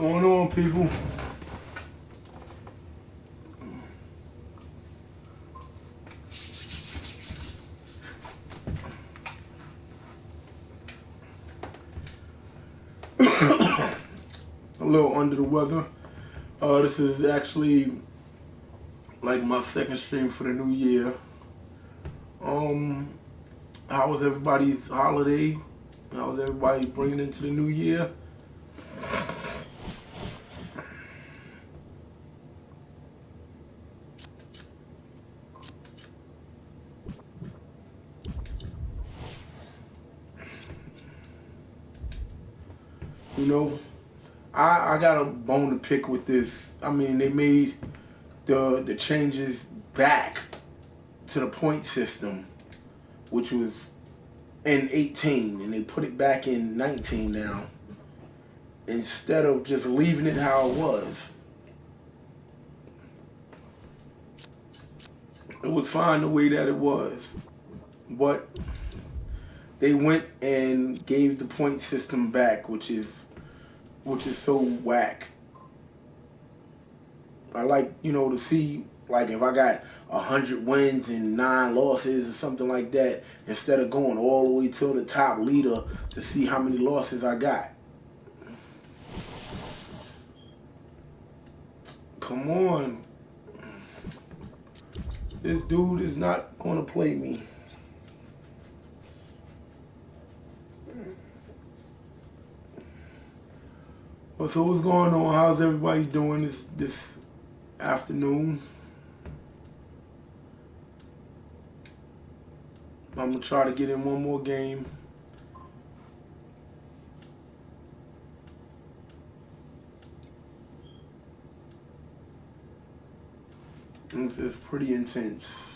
going on, people? A little under the weather. This is actually like my second stream for the new year. How was everybody's holiday? How was everybody bringing into the new year? You know, I got a bone to pick with this. I mean, they made the changes back to the point system, which was in 18, and they put it back in 19 now, instead of just leaving it how it was. It was fine the way that it was, but they went and gave the point system back, which is so whack. I like, you know, to see, like, if I got 100 wins and 9 losses or something like that, instead of going all the way to the top leader to see how many losses I got. Come on. This dude is not going to play me. Well, so what's going on? How's everybody doing this afternoon? I'm going to try to get in one more game. This is pretty intense.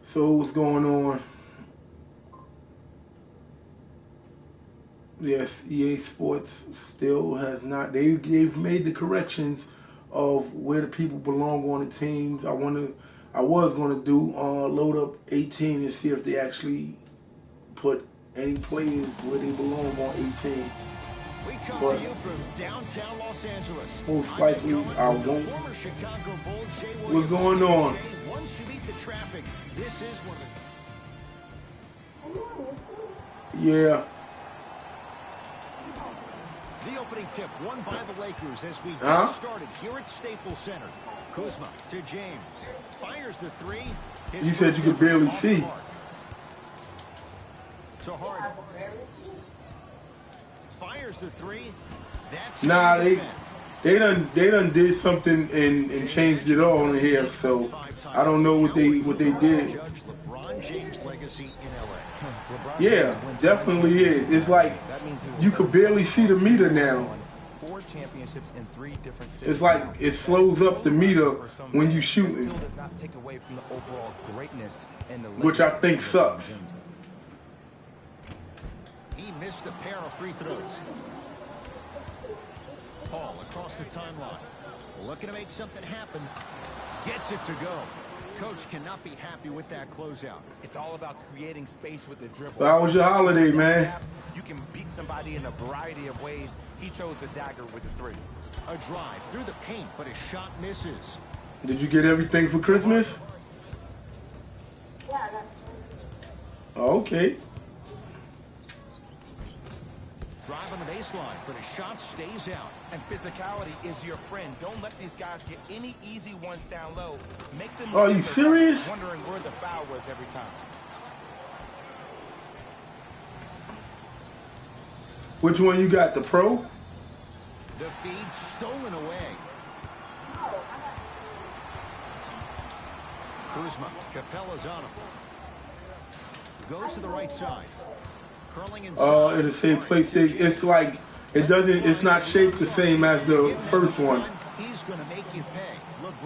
So what's going on? Yes, EA Sports still has not. They've made the corrections of where the people belong on the teams. I was gonna do load up 18 and see if they actually put any players where they belong on 18. We come But to you from downtown Los Angeles. most likely I won't. What's going on? Once you beat the traffic, this is one of Yeah. the opening tip won by the Lakers as we get started here at Staples Center. Kuzma to James. Fires the three. You said you could barely see. To Harden. Fires the three. That's Nah, they done did something and changed it all in here. So I don't know what they did. LeBron James' legacy in LA. Yeah, definitely is. It's like you could barely see the meter now. 4 championships in 3 different cities. It's like it slows up the meter when you shooting, Still does not take away from the overall greatness and the which I legacy think of LeBron sucks. James. He missed a pair of free throws. Paul across the timeline. Looking to make something happen. Gets it to go. Coach cannot be happy with that closeout. It's all about creating space with the dribble. So how was your holiday, man? You can beat somebody in a variety of ways. He chose a dagger with the 3. A drive through the paint, but his shot misses. Did you get everything for Christmas? Yeah, that's Oh, okay. Drive on the baseline, but his shot stays out. And physicality is your friend. Don't let these guys get any easy ones down low. Make them Are you look at the serious? refs, wondering where the foul was every time. Which one you got? The Pro? The feed stolen away. Kuzma, Capella's on him. Goes to the right side. Curling inside. It'll say PlayStation. It's like, it's not shaped the same as the first one. He's going to make you pay.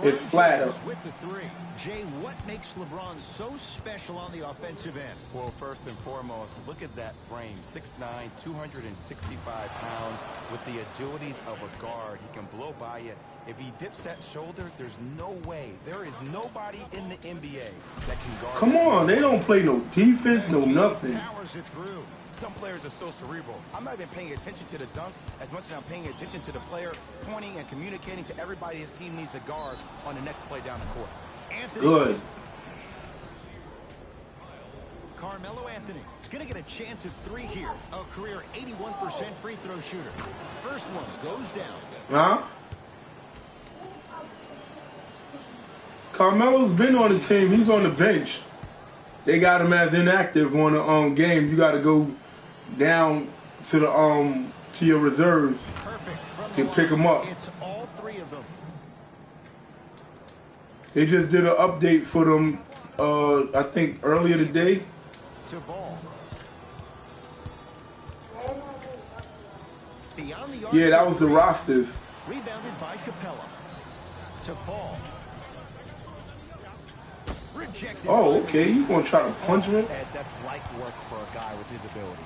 It's flatter. With the three. Jay, what makes LeBron so special on the offensive end? Well, first and foremost, look at that frame. 6'9", 265 pounds with the agilities of a guard. He can blow by you. If he dips that shoulder, there's no way. There is nobody in the NBA that can guard. Come on, they don't play no defense, no nothing. Powers it through. Some players are so cerebral. I'm not even paying attention to the dunk as much as I'm paying attention to the player pointing and communicating to everybody his team needs a guard on the next play down the court. Anthony. Good. Carmelo Anthony is going to get a chance at three here. A career 81% free throw shooter. First one goes down. Huh? Carmelo's been on the team. He's on the bench. They got him as inactive on the game. You got to go down to the to your reserves to pick him up. It's all three of them. They just did an update for them. I think earlier today. To Ball. Beyond the arc. Yeah, that was the rosters. Rebounded by Capella. To Ball. Rejected. Oh, okay. You gonna try to punch me? That's light work for a guy with his ability.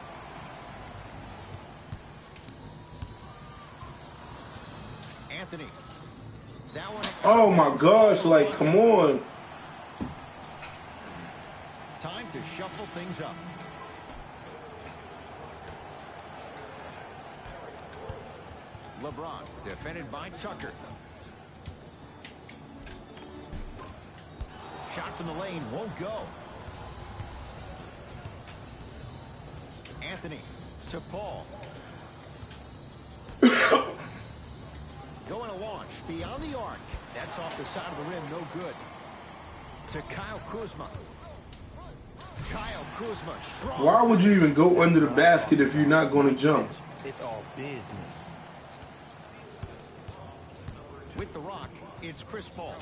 Anthony. That one. Oh my gosh! Like, come on. Time to shuffle things up. LeBron defended by Tucker. Shot from the lane won't go. Anthony to Paul. Going to launch beyond the arc. That's off the side of the rim, no good. To Kyle Kuzma. Kyle Kuzma, strong. Why would you even go under the basket if you're not going to jump? It's all business. With the rock, it's Chris Paul.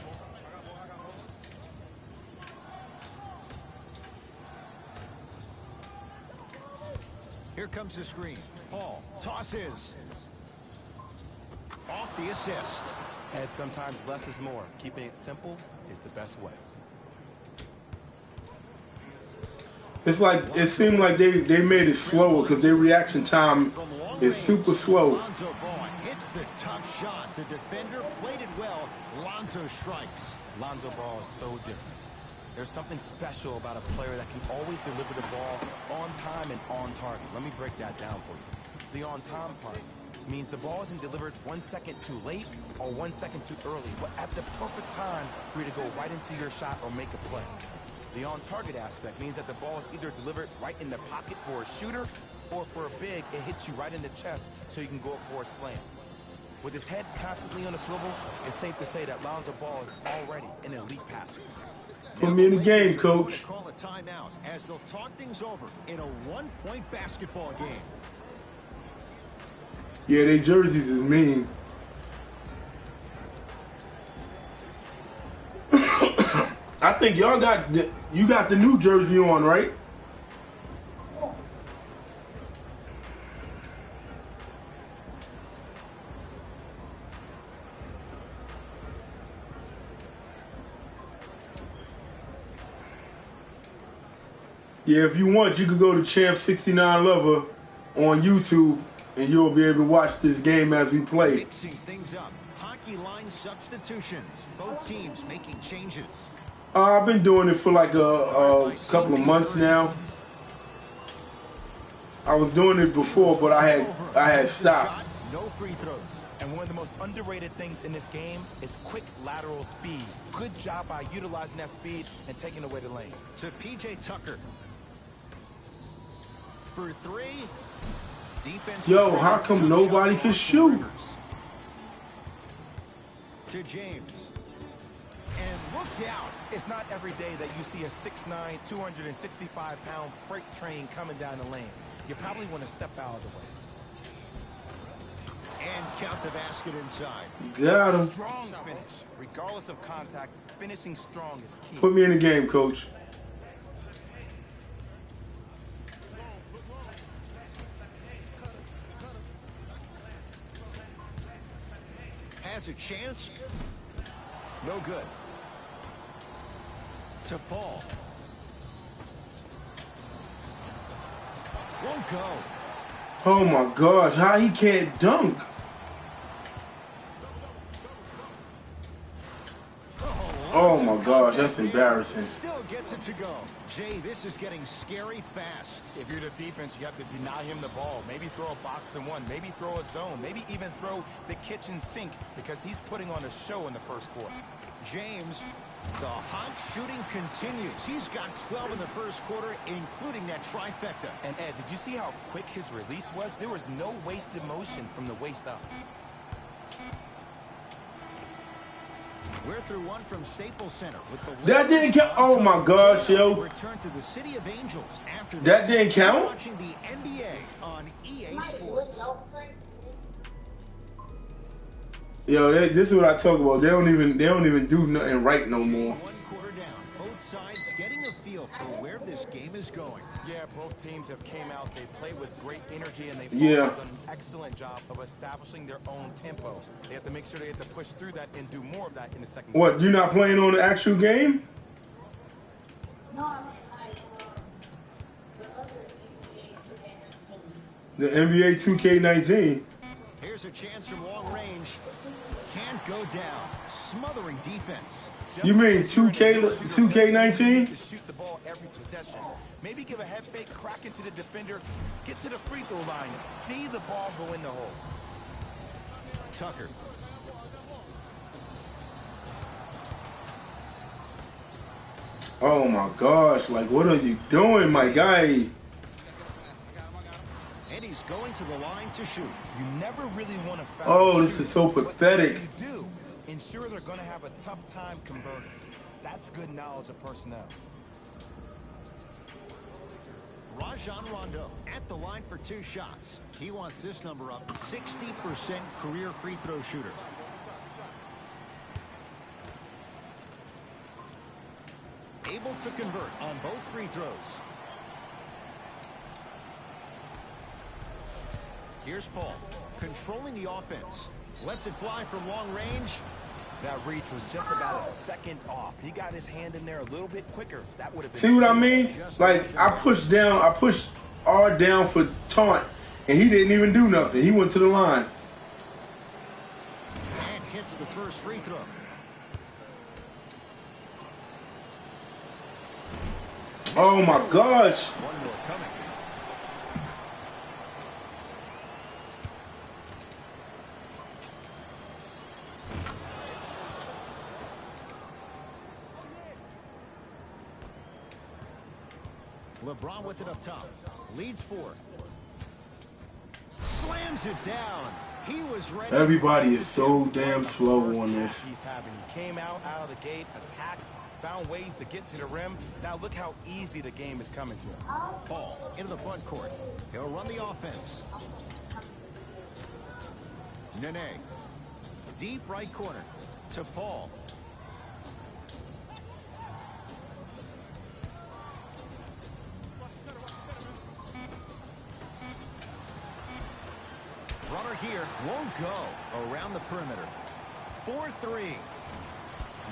Here comes the screen. Paul tosses. Off the assist. And sometimes less is more. Keeping it simple is the best way. It's like, it seemed like they made it slower because their reaction time is super slow. Lonzo Ball hits the tough shot. The defender played it well. Lonzo strikes. Lonzo Ball is so different. There's something special about a player that can always deliver the ball on time and on target. Let me break that down for you. The on-time part means the ball isn't delivered 1 second too late or 1 second too early, but at the perfect time for you to go right into your shot or make a play. The on-target aspect means that the ball is either delivered right in the pocket for a shooter, or for a big, it hits you right in the chest so you can go up for a slam. With his head constantly on a swivel, it's safe to say that Lonzo Ball is already an elite passer. Put me in the game, coach. Call a timeout as they'll talk things over in a one-point basketball game. Yeah, they jerseys is mean. I think y'all got you got the new jersey on, right? Yeah, if you want, you could go to Champ 69 Lover on YouTube, and you'll be able to watch this game as we play. Mixing things up. Hockey line substitutions. Both teams making changes. I've been doing it for like a couple of months now. I was doing it before, but I had stopped. No free throws. And one of the most underrated things in this game is quick lateral speed. Good job by utilizing that speed and taking away the lane. To P.J. Tucker. For three. Defense. Yo, how come nobody can shoot? To James. And look out. It's not every day that you see a 6'9", 265-pound freight train coming down the lane. You probably want to step out of the way. And count the basket inside. Got him. Strong finish. Regardless of contact, finishing strong is key. Put me in the game, coach. Has a chance. No good. To Paul. Won't go. Oh my gosh, how he can't dunk? Oh my gosh, that's embarrassing. Still gets it to go. Jay, this is getting scary fast. If you're the defense, you have to deny him the ball. Maybe throw a box and one. Maybe throw a zone. Maybe even throw the kitchen sink because he's putting on a show in the first quarter. James, the hot shooting continues. He's got 12 in the first quarter, including that trifecta. And Ed, did you see how quick his release was? There was no wasted motion from the waist up. We're through one from Staples Center with the That didn't count. Oh my gosh, yo. Return to the City of Angels after That didn't count? Watching the NBA on EA Sports. Yo, this is what I talk about. They don't even do nothing right no more. One quarter down. Both sides getting a feel for where this game is going. Yeah, both teams have came out. They play with great energy, and they've Yeah. also done an excellent job of establishing their own tempo. They have to make sure they have to push through that and do more of that in the second What, quarter. you not playing on the actual game? The NBA 2K19. Here's a chance from long range. Can't go down. Smothering defense. Just You mean because you're an 2K elite shooter, 2K19? to shoot the ball every possession. Maybe give a head fake, crack into the defender, get to the free throw line, see the ball go in the hole. Tucker. Oh my gosh, like what are you doing, my guy? And he's going to the line to shoot. You never really want to foul. Oh, a this is shooter, so but pathetic. when you do, ensure they're going to have a tough time converting. That's good knowledge of personnel. Rajon Rondo at the line for 2 shots. He wants this number up. 60% career free throw shooter. Able to convert on both free throws. Here's Paul, controlling the offense. Lets it fly from long range. That reach was just about a second off. He got his hand in there a little bit quicker. That would have been. See what I mean? Like I pushed R down for taunt, and he didn't even do nothing. He went to the line. And hits the first free throw. Oh my gosh. One more coming. LeBron with it up top. Leads 4. Slams it down. He was ready. Everybody is so damn slow on this. He's having. He came out of the gate, attacked, found ways to get to the rim. Now look how easy the game is coming to him. Paul into the front court. He'll run the offense. Nene. Deep right corner to Paul. Runner here won't go around the perimeter. 4-3.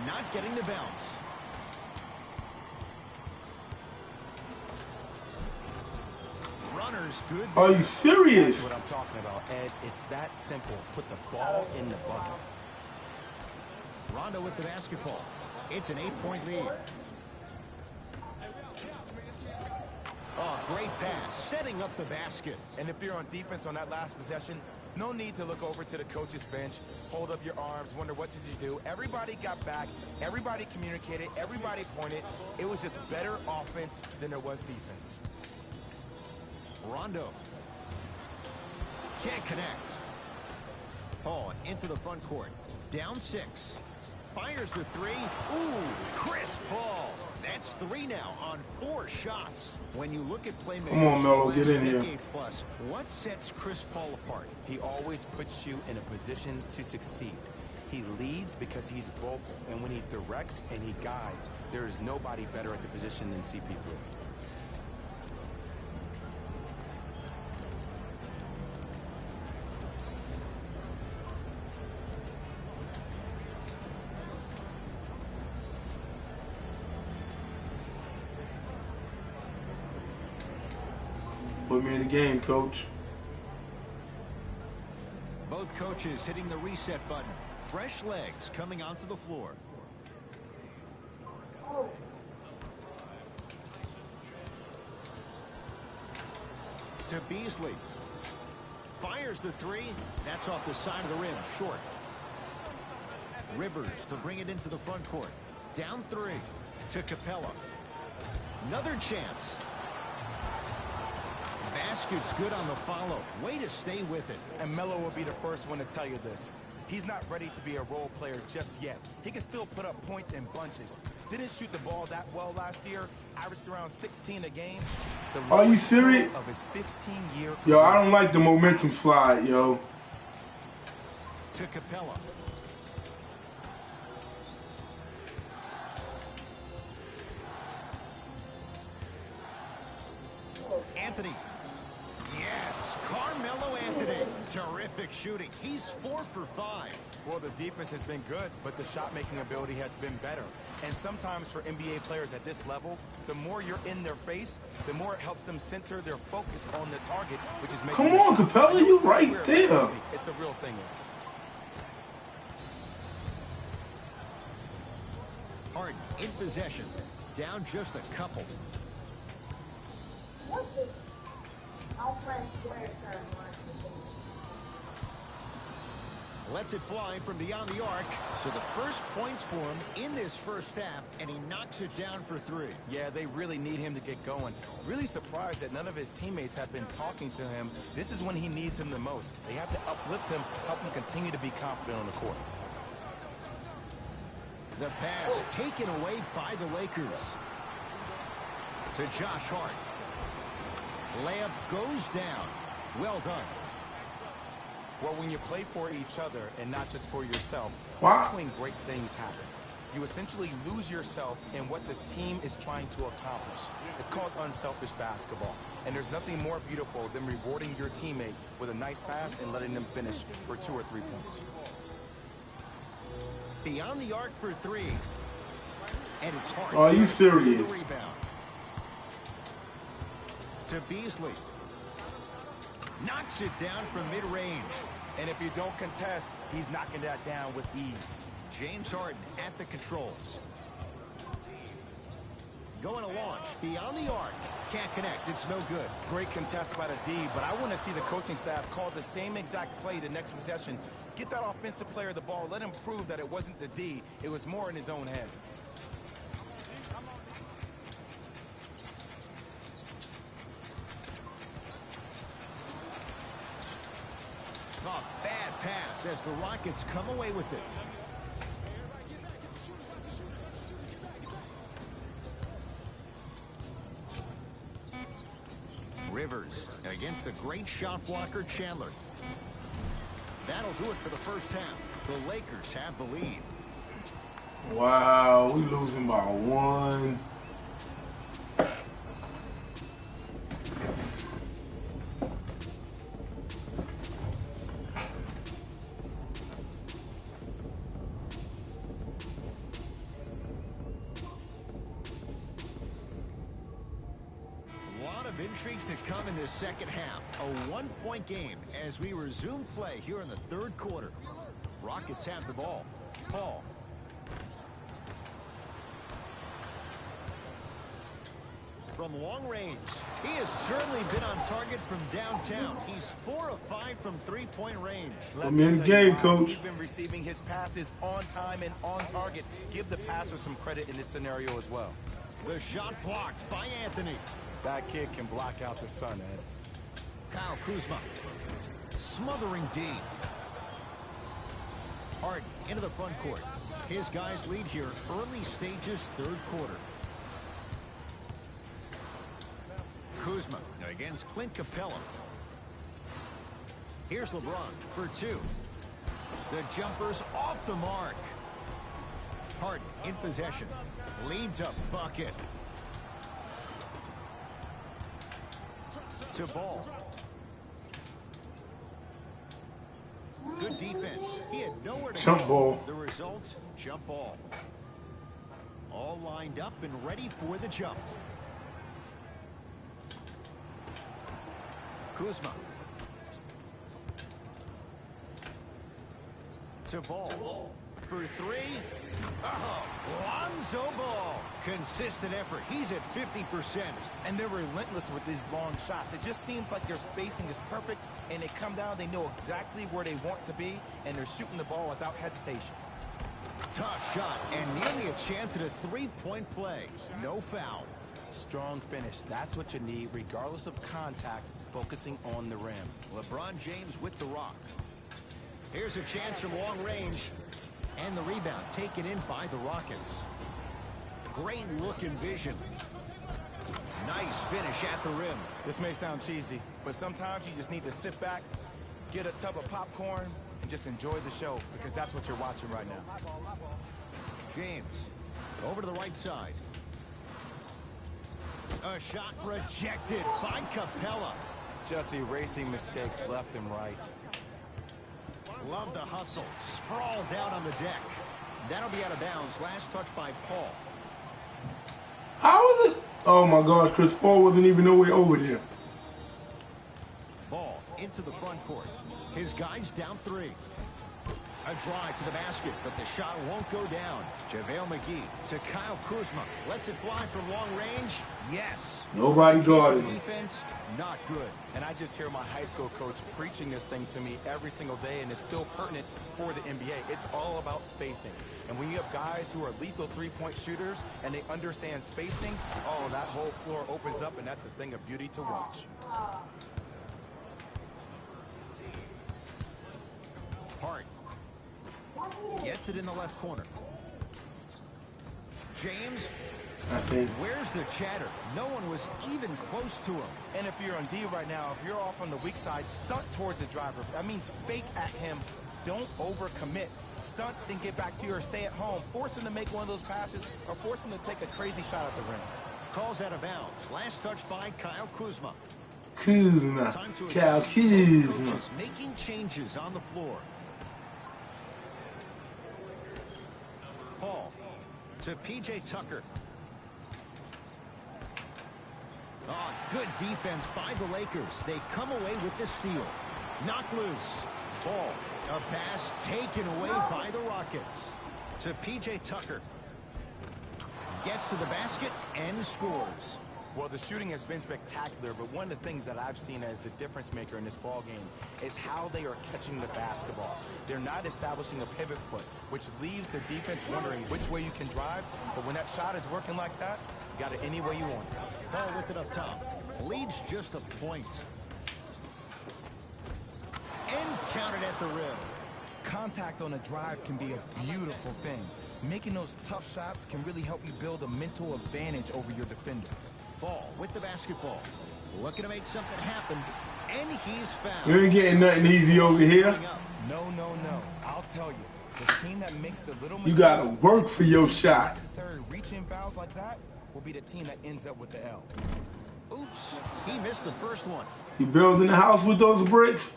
Not getting the bounce. Runner's good. Are you serious? That's what I'm talking about, Ed. It's that simple. Put the ball in the bucket. Rondo with the basketball. It's an 8-point lead. Oh, great pass. Setting up the basket. And if you're on defense on that last possession, no need to look over to the coach's bench, hold up your arms, wonder what did you do. Everybody got back. Everybody communicated. Everybody pointed. It was just better offense than there was defense. Rondo. Can't connect. Paul into the front court. Down 6. Fires the 3. Ooh, Chris Paul. That's 3 now on 4 shots. When you look at playmakers, Come on, Melo, last get in here. decade plus, what sets Chris Paul apart? He always puts you in a position to succeed. He leads because he's vocal, and when he directs and he guides, there is nobody better at the position than CP3. Put me in the game, coach. Both coaches hitting the reset button. Fresh legs coming onto the floor. To Beasley. Fires the 3. That's off the side of the rim. Short. Rivers to bring it into the front court. Down 3. To Capella. Another chance. Basket's good on the follow. Way to stay with it. And Melo will be the first one to tell you this. He's not ready to be a role player just yet. He can still put up points in bunches. Didn't shoot the ball that well last year. Averaged around 16 a game. Are you serious? Of his 15-year Yo, I don't like the momentum slide, yo. To Capella. Anthony. Yes, Carmelo Anthony. Terrific shooting. He's 4 for 5. Well, the defense has been good, but the shot-making ability has been better. And sometimes for NBA players at this level, the more you're in their face, the more it helps them center their focus on the target, which is making... Come on, Capella, you right there. It's a real thing. Harden in possession. Down just a couple. Lets it fly from beyond the arc. So the first points for him in this first half, and he knocks it down for 3. Yeah, they really need him to get going. Really surprised that none of his teammates have been talking to him. This is when he needs him the most. They have to uplift him, help him continue to be confident on the court. The pass taken away by the Lakers. To Josh Hart. Layup goes down. Well done. Well, when you play for each other and not just for yourself, Wow. that's when great things happen. You essentially lose yourself in what the team is trying to accomplish. It's called unselfish basketball. And there's nothing more beautiful than rewarding your teammate with a nice pass and letting them finish for 2 or 3 points. Beyond the arc for 3. And it's Hart. Are you serious? The rebound. To Beasley. Knocks it down from mid-range. And if you don't contest, he's knocking that down with ease. James Harden at the controls. Going to launch. Beyond the arc. Can't connect. It's no good. Great contest by the D, but I want to see the coaching staff call the same exact play the next possession. Get that offensive player the ball. Let him prove that it wasn't the D. It was more in his own head. Oh, bad pass as the Rockets come away with it. Rivers against the great shot blocker Chandler. That'll do it for the first half. The Lakers have the lead. Wow, we losing by 1. Intrigue to come in the second half. A 1-point game as we resume play here in the 3rd quarter. Rockets have the ball. Paul. From long range. He has certainly been on target from downtown. He's 4 of 5 from 3-point range. I'm in the game, coach. He's been receiving his passes on time and on target. Give the passer some credit in this scenario as well. The shot blocked by Anthony. That kid can block out the sun, Ed. Kyle Kuzma. Smothering D. Harden into the front court. His guys lead here early stages 3rd quarter. Kuzma against Clint Capella. Here's LeBron for two. The jumper's off the mark. Harden in possession. Leads a bucket. To Ball. Good defense. He had nowhere to Jump go. ball. The result, jump ball. All lined up and ready for the jump. Kuzma. To Ball. For three. Oh, Lonzo Ball. Consistent effort. He's at 50%. And they're relentless with these long shots. It just seems like their spacing is perfect, and they come down, they know exactly where they want to be, and they're shooting the ball without hesitation. Tough shot and nearly a chance at a three-point play. No foul. Strong finish. That's what you need, regardless of contact, focusing on the rim. LeBron James with the rock. Here's a chance from long range. And the rebound taken in by the Rockets. Great look and vision. Nice finish at the rim. This may sound cheesy, but sometimes you just need to sit back, get a tub of popcorn, and just enjoy the show, because that's what you're watching right now. James over to the right side. A shot rejected by Capella. Just erasing mistakes left and right. Love the hustle. Sprawled out on the deck. That'll be out of bounds. Last touch by Paul. How was it? Oh my gosh, Chris Paul wasn't even nowhere over there. Ball into the front court. His guys down three. A drive to the basket, but the shot won't go down. JaVale McGee to Kyle Kuzma. Lets it fly from long range. Yes. Nobody guarded him. Defense, not good. And I just hear my high school coach preaching this thing to me every single day, and it's still pertinent for the NBA. It's all about spacing. And when you have guys who are lethal three-point shooters and they understand spacing, oh, that whole floor opens up, and that's a thing of beauty to watch. Hart gets it in the left corner. James, I think. where's the chatter? No one was even close to him. And if you're on D right now, if you're off on the weak side, stunt towards the driver. That means fake at him. Don't overcommit. Stunt, then get back to you, or stay at home. Force him to make one of those passes, or force him to take a crazy shot at the rim. Calls out of bounds. Last touch by Kyle Kuzma. Kuzma. Time to Kyle adjust. Kuzma. Coaches making changes on the floor. Paul to P.J. Tucker. Oh, good defense by the Lakers. They come away with the steal. Knocked loose. Ball. A pass taken away by the Rockets. To P.J. Tucker. Gets to the basket and scores. Well, the shooting has been spectacular, but one of the things that I've seen as the difference maker in this ball game is how they are catching the basketball. They're not establishing a pivot foot, which leaves the defense wondering which way you can drive. But when that shot is working like that, you got it any way you want. Ball with it up top. Leads just a point. And counted at the rim. Contact on a drive can be a beautiful thing. Making those tough shots can really help you build a mental advantage over your defender. Ball with the basketball. Looking to make something happen. And he's fouled. We ain't getting nothing easy over here. No, no, no. I'll tell you. The team that makes a little You gotta work for your shot. necessary reach-in fouls like that will be the team that ends up with the L. Oops. He missed the first one. You building the house with those bricks?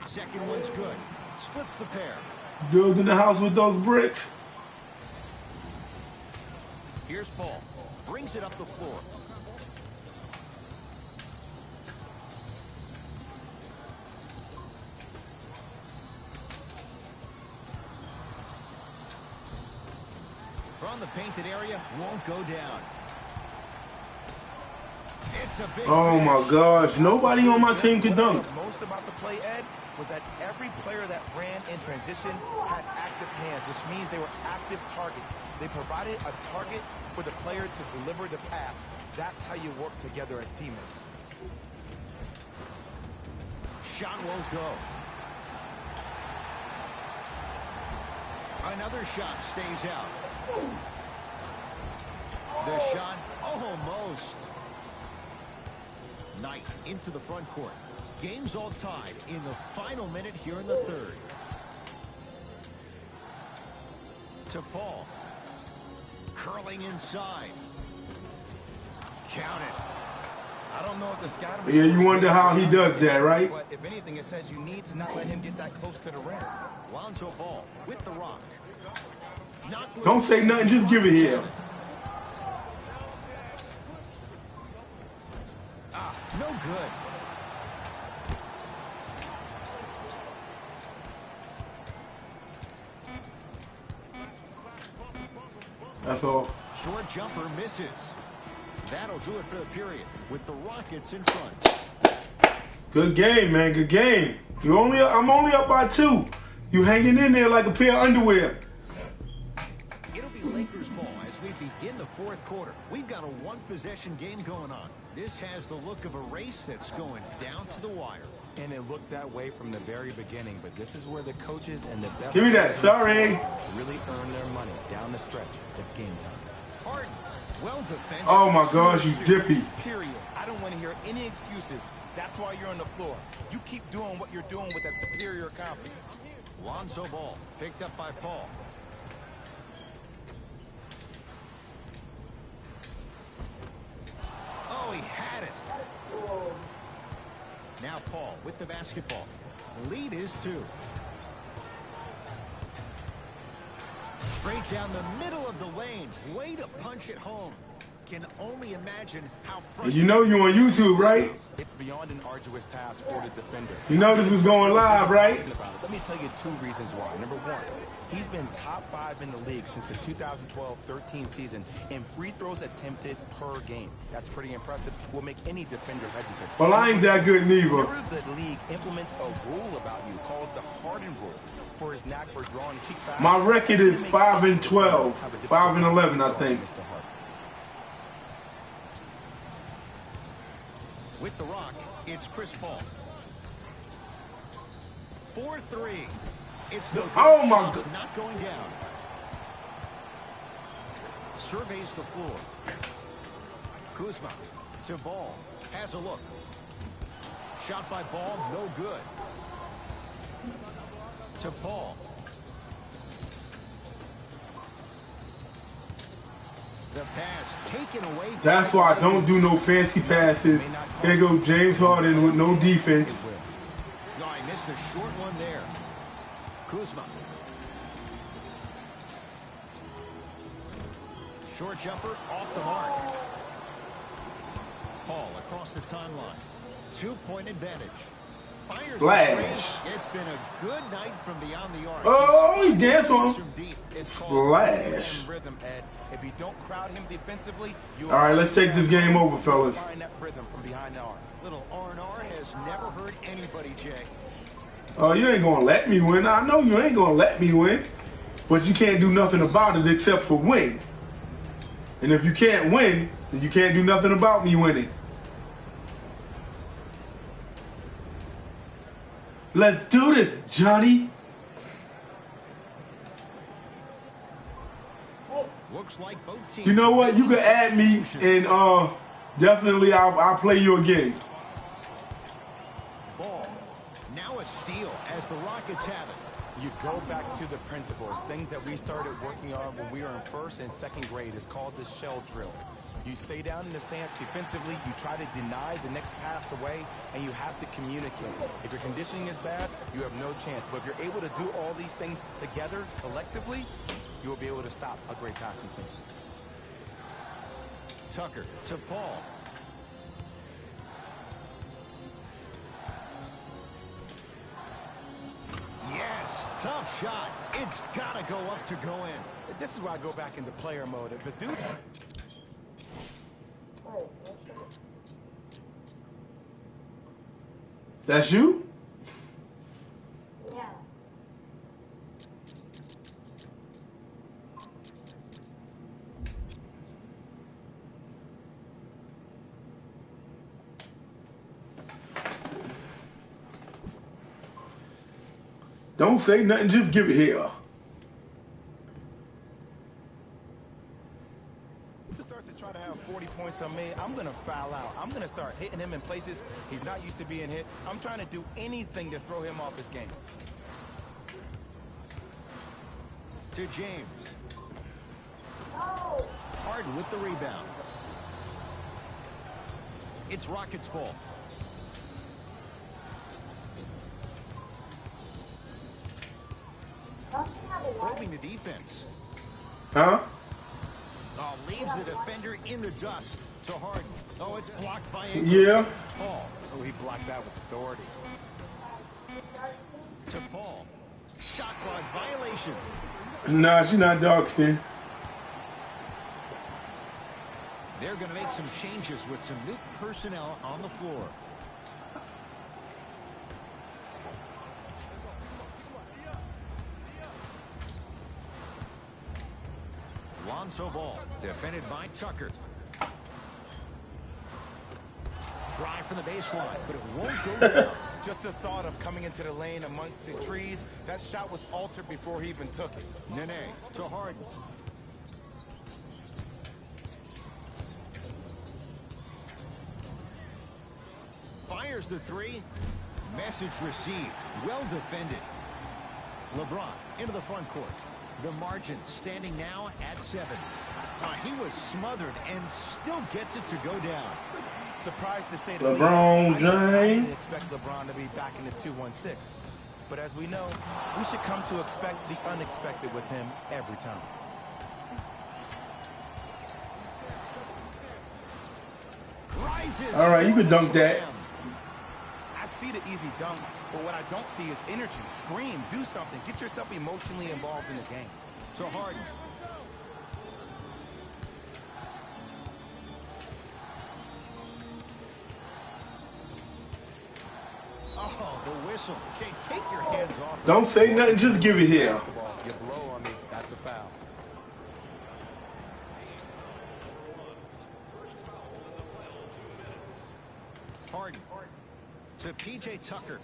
Second one's good. Splits the pair. Building the house with those bricks? Here's Paul. Brings it up the floor. From the painted area, won't go down. It's a big Oh my finish. gosh, nobody on my team could What I dunk. loved most about the play, Ed, was that every player that ran in transition had active hands, which means they were active targets. They provided a target for the player to deliver the pass. That's how you work together as teammates. Shot won't go. Another shot stays out. The shot right into the front court. Game's all tied in the final minute here in the third. To Paul. Curling inside. Count it. I don't know if the scouting. Yeah, you wonder how he does that, right? But if anything, it says you need to not let him get that close to the rim. Lonzo Ball with the rock. Don't say nothing, just give it here. No good. That's all. Short jumper misses. That'll do it for the period with the Rockets in front. Good game, man. Good game. I'm only up by 2. You hanging in there like a pair of underwear. It'll be Lakers ball as we begin the fourth quarter. We've got a one-possession game going on. This has the look of a race that's going down to the wire. And it looked that way from the very beginning, but this is where the coaches and the best Give me that. Sorry. really earn their money down the stretch. It's game time. Harden, well defended. Oh my gosh, you dippy. Period. I don't want to hear any excuses. That's why you're on the floor. You keep doing what you're doing with that superior confidence. Lonzo Ball picked up by Paul. Oh, he had it. Now Paul with the basketball. The lead is 2. Straight down the middle of the lane. Way to punch it home. Can only imagine how frustrating. You know you on YouTube, right? It's beyond an arduous task for the defender. You know this is going live, right? Let me tell you 2 reasons why. Number 1, he's been top 5 in the league since the 2012-13 season in free throws attempted per game. That's pretty impressive. Will make any defender hesitant. Well, I ain't that good neither. Remember, the league implements a rule about you called the Harden rule for his knack for drawing cheap fouls. My record is 5-12, 5-11, I think. With the rock, it's Chris Paul. 4-3. It's no Oh my God. Not going down. Surveys the floor. Kuzma to Ball. Has a look. Shot by Ball, no good. To Paul. The pass taken away. That's why I don't do no fancy passes. Here go James Harden with no defense. No, I missed a short one there. Kuzma. Short jumper off the mark. Paul across the timeline. 2-point advantage. Fires Splash. It's been a good night from beyond the arc. Oh, he danced on him. It's Splash. rhythm, Ed. If you don't crowd him defensively, you All right, let's take this game over, fellas. find that rhythm from behind the arc. Little R&R has never hurt anybody, Jay. Oh, you ain't gonna let me win. I know you ain't gonna let me win, but you can't do nothing about it except for win. And if you can't win, then you can't do nothing about me winning. Let's do this, Johnny. Looks like both teams. You know what? You can add me, and definitely I'll play you again. Ball. Now a steal as the Rockets have it. You go back to the principles, things that we started working on when we were in 1st and 2nd grade. It's called the shell drill. You stay down in the stance defensively, you try to deny the next pass away, and you have to communicate. If your conditioning is bad, you have no chance. But if you're able to do all these things together, collectively, you will be able to stop a great passing team. Tucker to Paul. Yes, tough shot. It's got to go up to go in. This is where I go back into player mode. If the dude... That's you? Yeah. Don't say nothing, just give it here. Starts to try to have 40 points on me, I'm going to foul out. I'm going to start hitting him in places he's not used to being hit. I'm trying to do anything to throw him off his game. To James. Harden with the rebound. It's Rockets ball. Probing the defense. Huh? Oh, leaves the defender in the dust to Harden. Oh, it's blocked by Ingram. Yeah. Paul. Oh, he blocked that with authority. To Paul. Shot clock violation. Nah, she's not dark skin. They're going to make some changes with some new personnel on the floor. Lonzo Ball, defended by Tucker. Drive from the baseline, but it won't go down. Just the thought of coming into the lane amongst the trees, that shot was altered before he even took it. Nene to Harden. Fires the three. Message received. Well defended. LeBron into the front court. The margin standing now at 7. He was smothered and still gets it to go down. Surprised to say the LeBron least. I didn't James. expect LeBron to be back in the 2-1-6. But as we know, we should come to expect the unexpected with him every time. Rises. All right, you can dunk that. I see the easy dunk, but what I don't see is energy. Scream, do something. Get yourself emotionally involved in the game. To Harden. Oh, the whistle. Okay, take your hands off. Don't say nothing, just give it here. Basketball, you blow on me, that's a foul. Harden. To P.J. Tucker.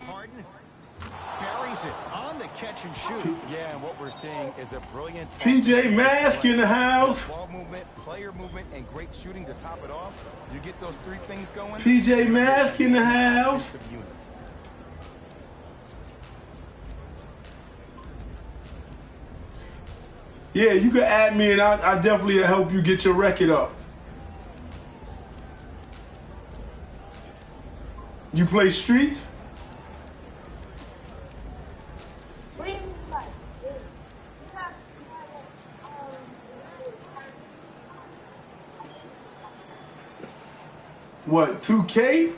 Harden. Buries it on the catch and shoot. Yeah, and what we're seeing is a brilliant PJ Mask in the house. ball movement, player movement, and great shooting to top it off. You get those three things going. PJ Mask in the house. Unit. Yeah, you can add me and I definitely help you get your record up. You play streets? What, 2K?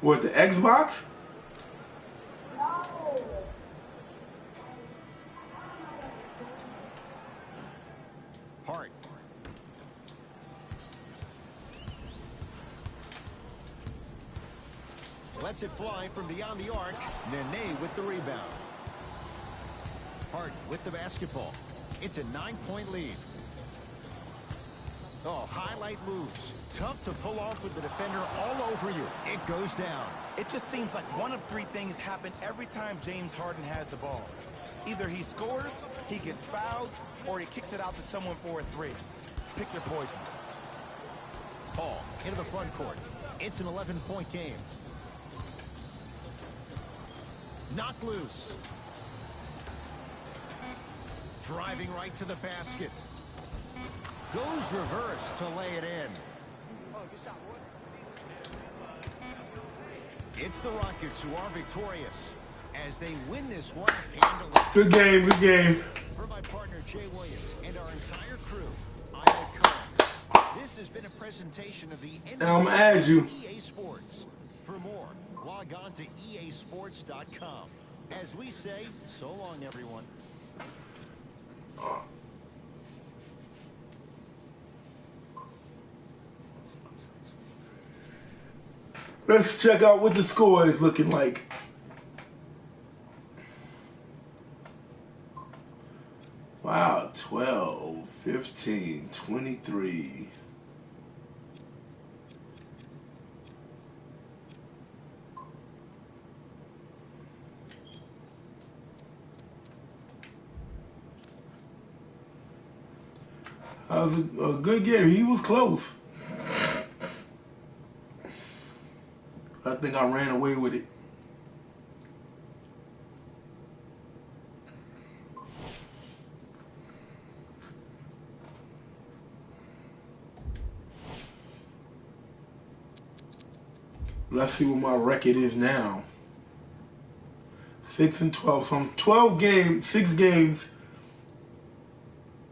What, the Xbox? Hart. Lets it fly from beyond the arc. Nene with the rebound. Hart with the basketball. It's a 9-point lead. Oh, highlight moves. Tough to pull off with the defender all over you. It goes down. It just seems like one of three things happen every time James Harden has the ball. Either he scores, he gets fouled, or he kicks it out to someone for a three. Pick your poison. Paul into the front court. It's an 11-point game. Knocked loose. Driving right to the basket. Goes reverse to lay it in. It's the Rockets who are victorious as they win this one handily. Good game, good game. For my partner Jay Williams and our entire crew, I'm Ed Cohen. This has been a presentation of the Now I'm gonna add you. EA Sports. For more, log on to easports.com. As we say, so long, everyone. Let's check out what the score is looking like. Wow, 12, 15, 23. That was a good game. He was close. I think I ran away with it. Let's see what my record is now. 6-12. So I'm 12 games, 6 games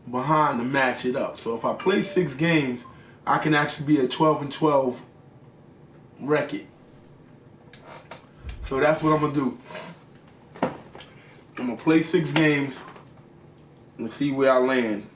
behind to match it up. So if I play 6 games, I can actually be a 12-12 record. So that's what I'm gonna do. I'm gonna play 6 games and see where I land.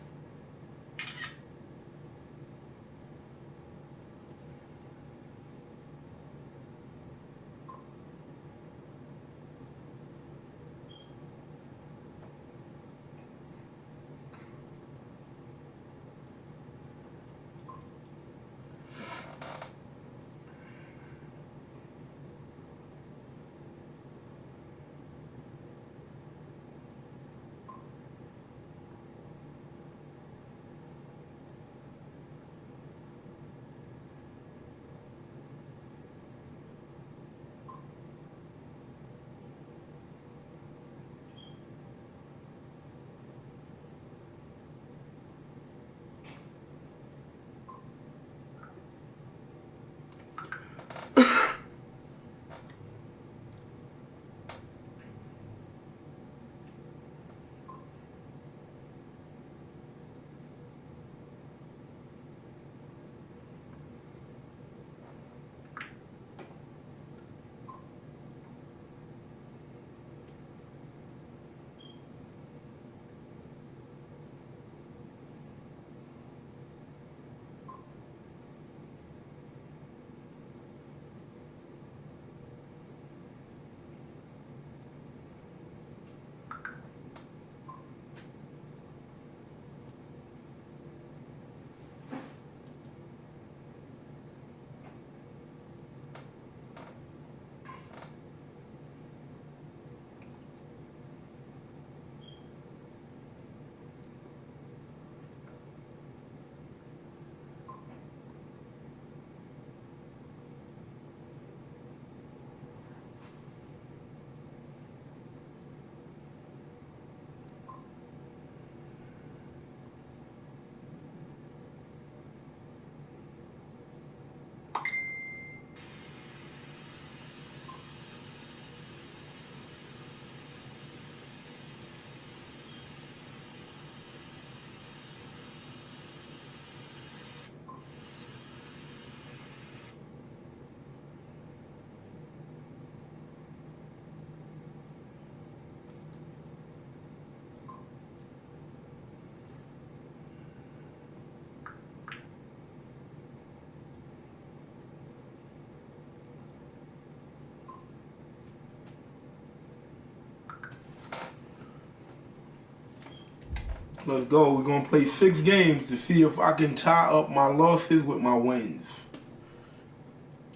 Let's go. We're going to play 6 games to see if I can tie up my losses with my wins.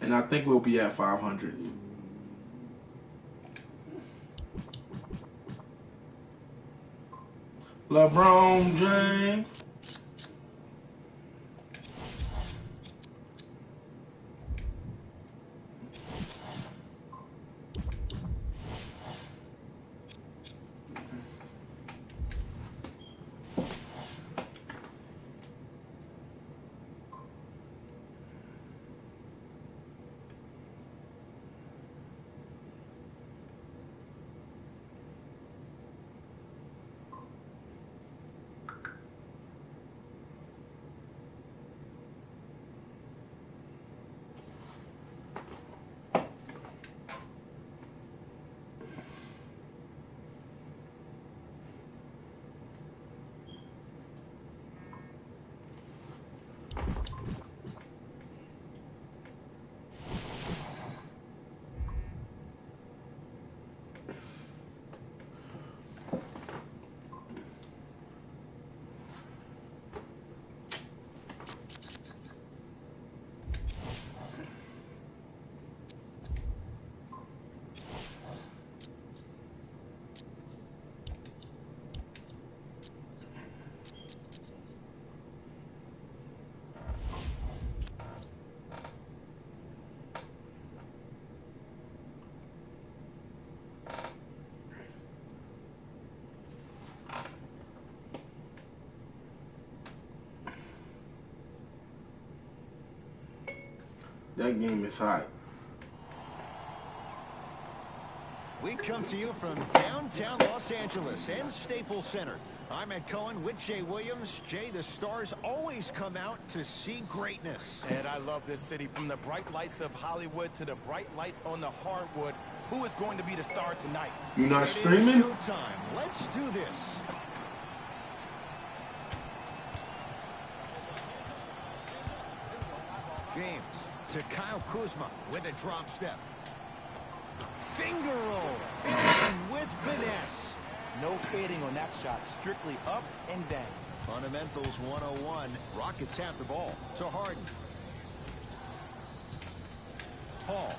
And I think we'll be at 500. LeBron James. That game is hot. We come to you from downtown Los Angeles and Staples Center. I'm Ed Cohen with Jay Williams. Jay, the stars always come out to see greatness. And I love this city. From the bright lights of Hollywood to the bright lights on the hardwood. Who is going to be the star tonight? You not It is streaming? showtime. Let's do this. James to Kyle Kuzma with a drop step. Finger roll. Finishing with finesse. No fading on that shot. Strictly up and down. Fundamentals 101. Rockets have the ball to Harden. Paul.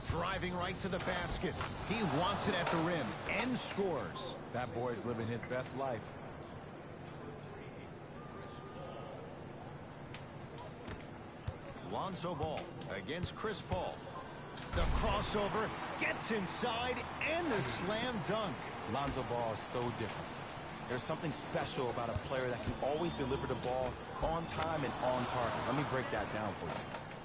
Driving right to the basket. He wants it at the rim and scores. That boy's living his best life. Lonzo Ball against Chris Paul. The crossover gets inside and the slam dunk. Lonzo Ball is so different. There's something special about a player that can always deliver the ball on time and on target. Let me break that down for you.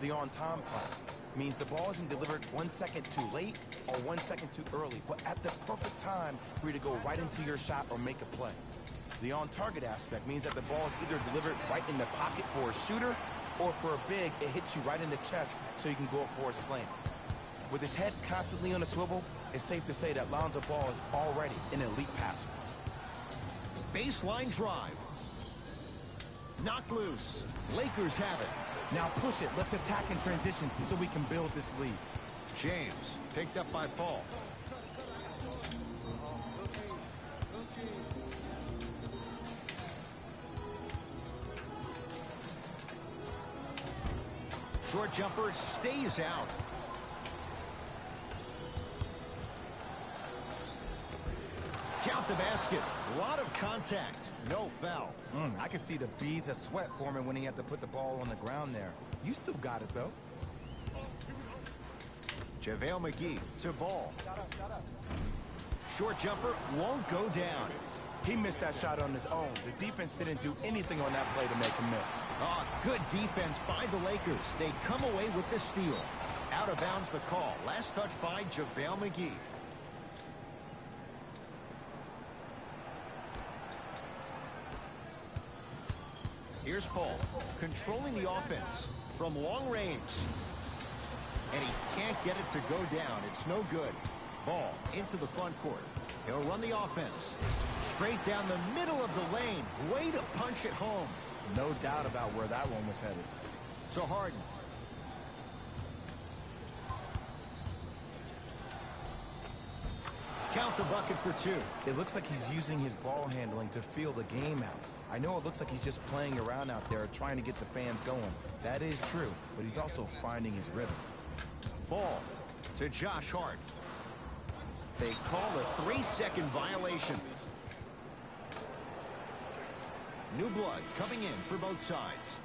The on-time part means the ball isn't delivered 1 second too late or 1 second too early, but at the perfect time for you to go right into your shot or make a play. The on-target aspect means that the ball is either delivered right in the pocket for a shooter, or for a big, it hits you right in the chest so you can go up for a slam. With his head constantly on a swivel, it's safe to say that Lonzo Ball is already an elite passer. Baseline drive. Knocked loose. Lakers have it. Now push it. Let's attack in transition so we can build this lead. James picked up by Paul. Short jumper stays out. Count the basket. A lot of contact. No foul. I can see the beads of sweat forming when he had to put the ball on the ground there. You still got it, though. JaVale McGee to Ball. Short jumper won't go down. He missed that shot on his own. The defense didn't do anything on that play to make him miss. Oh, good defense by the Lakers. They come away with the steal. Out of bounds the call. Last touch by JaVale McGee. Here's Paul, controlling the offense from long range. And he can't get it to go down. It's no good. Ball into the front court. He'll run the offense. Straight down the middle of the lane. Way to punch it home. No doubt about where that one was headed. To Harden. Count the bucket for two. It looks like he's using his ball handling to feel the game out. I know it looks like he's just playing around out there trying to get the fans going. That is true, but he's also finding his rhythm. Ball to Josh Hart. They call a 3-second violation. New blood coming in for both sides.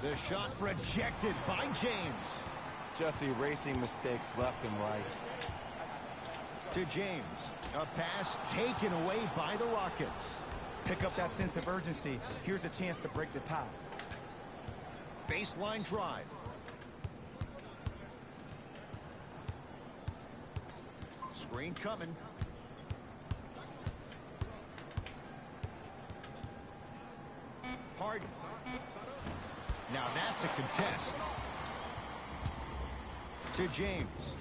The shot rejected by James. Just erasing mistakes left and right. To James. A pass taken away by the Rockets. Pick up that sense of urgency. Here's a chance to break the tie. Baseline drive. Screen coming. Harden. Now that's a contest. To James.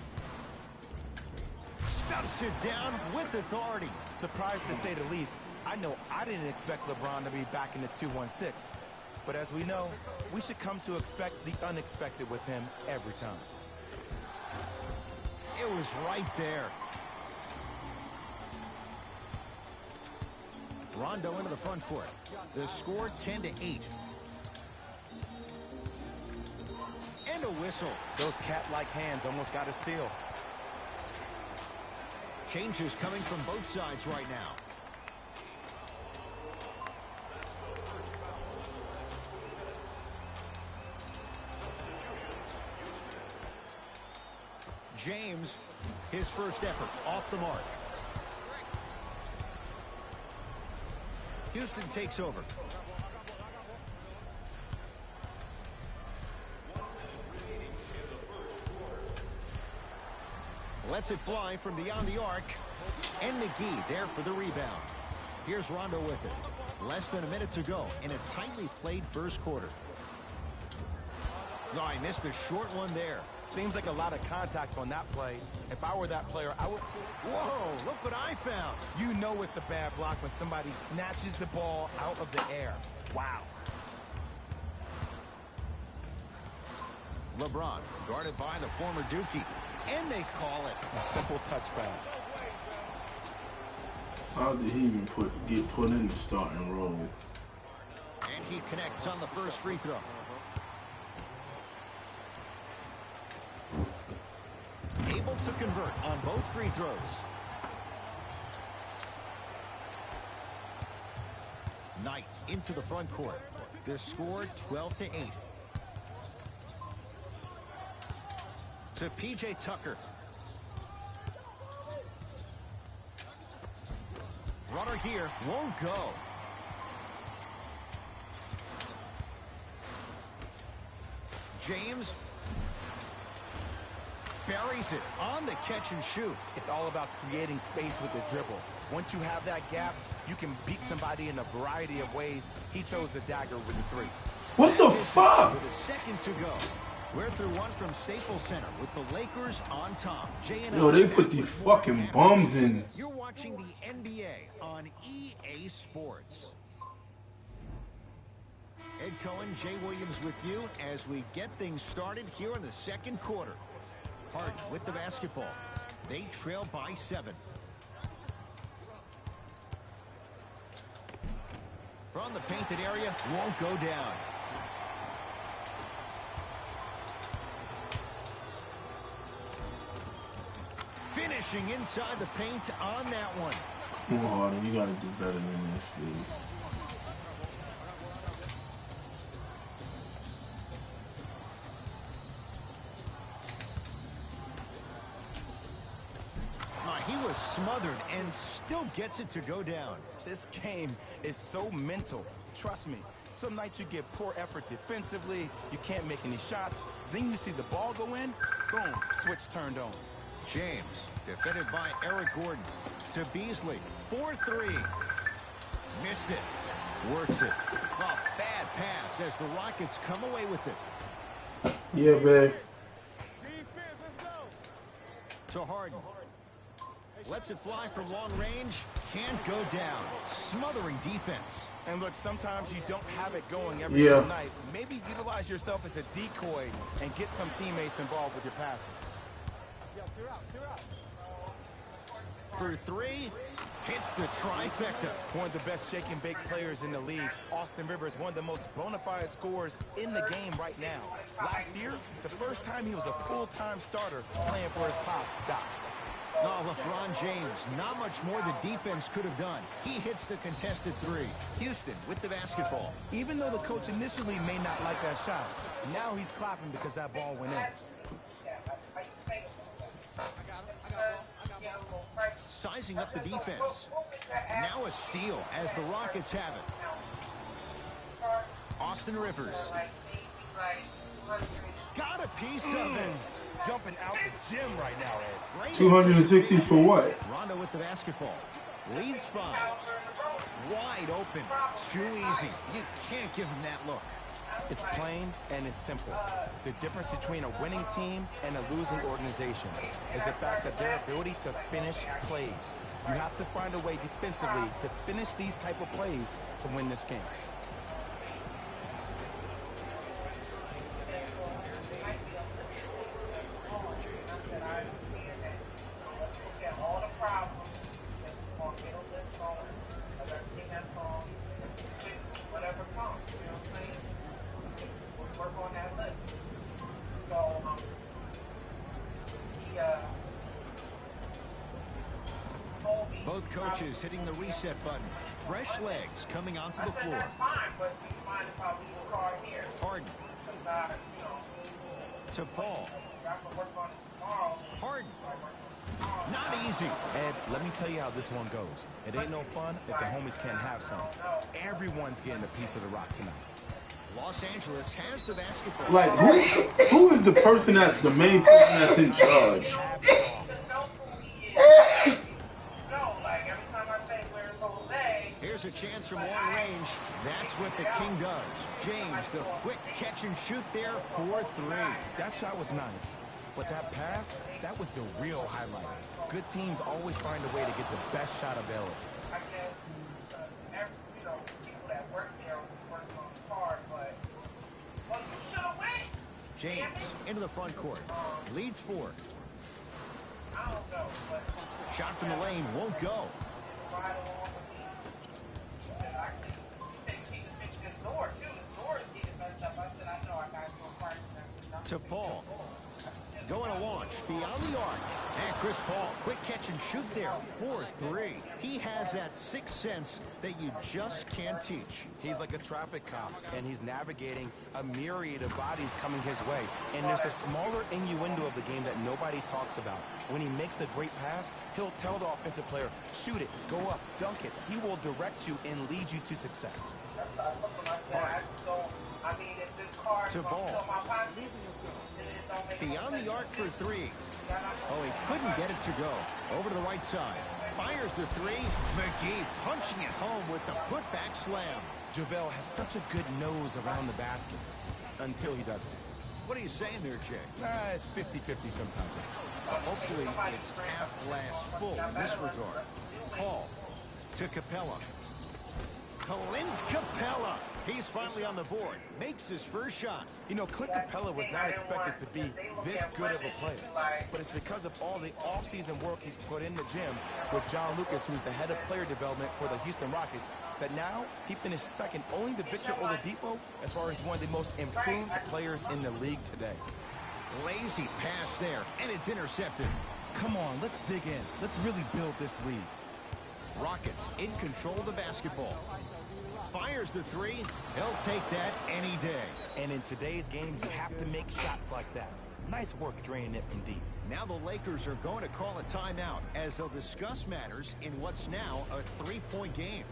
Stuffs it down with authority. Surprised to say the least. I know I didn't expect LeBron to be back in the 2-1-6. But as we know, we should come to expect the unexpected with him every time. It was right there. Rondo into the front court. The score 10-8. And a whistle. Those cat-like hands almost got a steal. Changes coming from both sides right now. James, his first effort off the mark. Houston takes over. Lets it fly from beyond the arc. And McGee there for the rebound. Here's Rondo with it. Less than a minute to go in a tightly played first quarter. Oh, he missed a short one there. Seems like a lot of contact on that play. If I were that player, I would... Whoa, look what I found. You know it's a bad block when somebody snatches the ball out of the air. Wow. LeBron guarded by the former Dookie. And they call it a simple touch foul. How did he even get put in the starting role? And he connects on the first free throw. Able to convert on both free throws. Knight into the front court. Their score 12-8. To P.J. Tucker. Runner here won't go. James buries it on the catch and shoot. It's all about creating space with the dribble. Once you have that gap, you can beat somebody in a variety of ways. He chose the dagger with the three. What the fuck? With a second to go. We're through one from Staples Center with the Lakers on top. Yo, they put these fucking bums in. You're watching the NBA on EA Sports. Ed Cohen, Jay Williams with you as we get things started here in the second quarter. Harden with the basketball. They trail by 7. From the painted area, won't go down. Finishing inside the paint on that one. Come on, Harden, you gotta do better than this, dude. He was smothered and still gets it to go down. This game is so mental. Trust me, some nights you get poor effort defensively, you can't make any shots, then you see the ball go in, boom, switch turned on. James, defended by Eric Gordon. To Beasley, 4-3. Missed it. Works it. Oh, bad pass as the Rockets come away with it. Yeah, man. To Harden. Lets it fly from long range. Can't go down. Smothering defense. And look, sometimes you don't have it going every single night. Maybe utilize yourself as a decoy and get some teammates involved with your passing. For 3, hits the trifecta. One of the best shake and bake players in the league. Austin Rivers, one of the most bona fide scorers in the game right now. Last year, the first time he was a full-time starter playing for his pop stopped. Oh, LeBron James, not much more the defense could have done. He hits the contested 3. Houston with the basketball. Even though the coach initially may not like that shot, now he's clapping because that ball went in. Sizing up the defense. Now a steal as the Rockets have it. Austin Rivers. Got a piece of it. Jumping out the gym right now, Ed. 260 for what? Rondo with the basketball. Leads 5. Wide open. Too easy. You can't give him that look. It's plain and it's simple. The difference between a winning team and a losing organization is the fact that their ability to finish plays. You have to find a way defensively to finish these type of plays to win this game. Both coaches hitting the reset button. Fresh legs coming onto the floor. Harden. To Paul. Harden. Lazy. Ed, let me tell you how this one goes. It ain't no fun if the homies can't have some. Everyone's getting a piece of the rock tonight. Los Angeles has the basketball. Like, who is the person that's the main person that's in charge? Here's a chance from long range. That's what the King does. James, the quick catch and shoot there for 3. That shot was nice, but that pass, that was the real highlight. Good teams always find a way to get the best shot available. James into the front court. Leads 4. Shot from the lane won't go. To Paul. Going to launch beyond the arc. And Chris Paul, quick catch and shoot there for 3. He has that sixth sense that you just can't teach. He's like a traffic cop, and he's navigating a myriad of bodies coming his way. And there's a smaller innuendo of the game that nobody talks about. When he makes a great pass, he'll tell the offensive player, shoot it, go up, dunk it. He will direct you and lead you to success. To Ball. Beyond the arc for 3. Oh, he couldn't get it to go. Over to the right side. Fires the 3. McGee punching it home with the putback slam. JaVale has such a good nose around the basket until he doesn't. What are you saying there, Jay? It's 50-50 sometimes. Hopefully it's half glass full in this regard. Paul to Capella. Clint Capella. He's finally on the board. Makes his first shot. You know, Clint Capella was not expected to be this good of a player. But it's because of all the offseason work he's put in the gym with John Lucas, who's the head of player development for the Houston Rockets, that now he finished second only to Victor Oladipo as far as one of the most improved players in the league today. Lazy pass there, and it's intercepted. Come on, let's dig in. Let's really build this lead. Rockets in control of the basketball. Fires the 3. He'll take that any day. And in today's game, you have to make shots like that. Nice work draining it from deep. Now the Lakers are going to call a timeout as they'll discuss matters in what's now a 3-point game.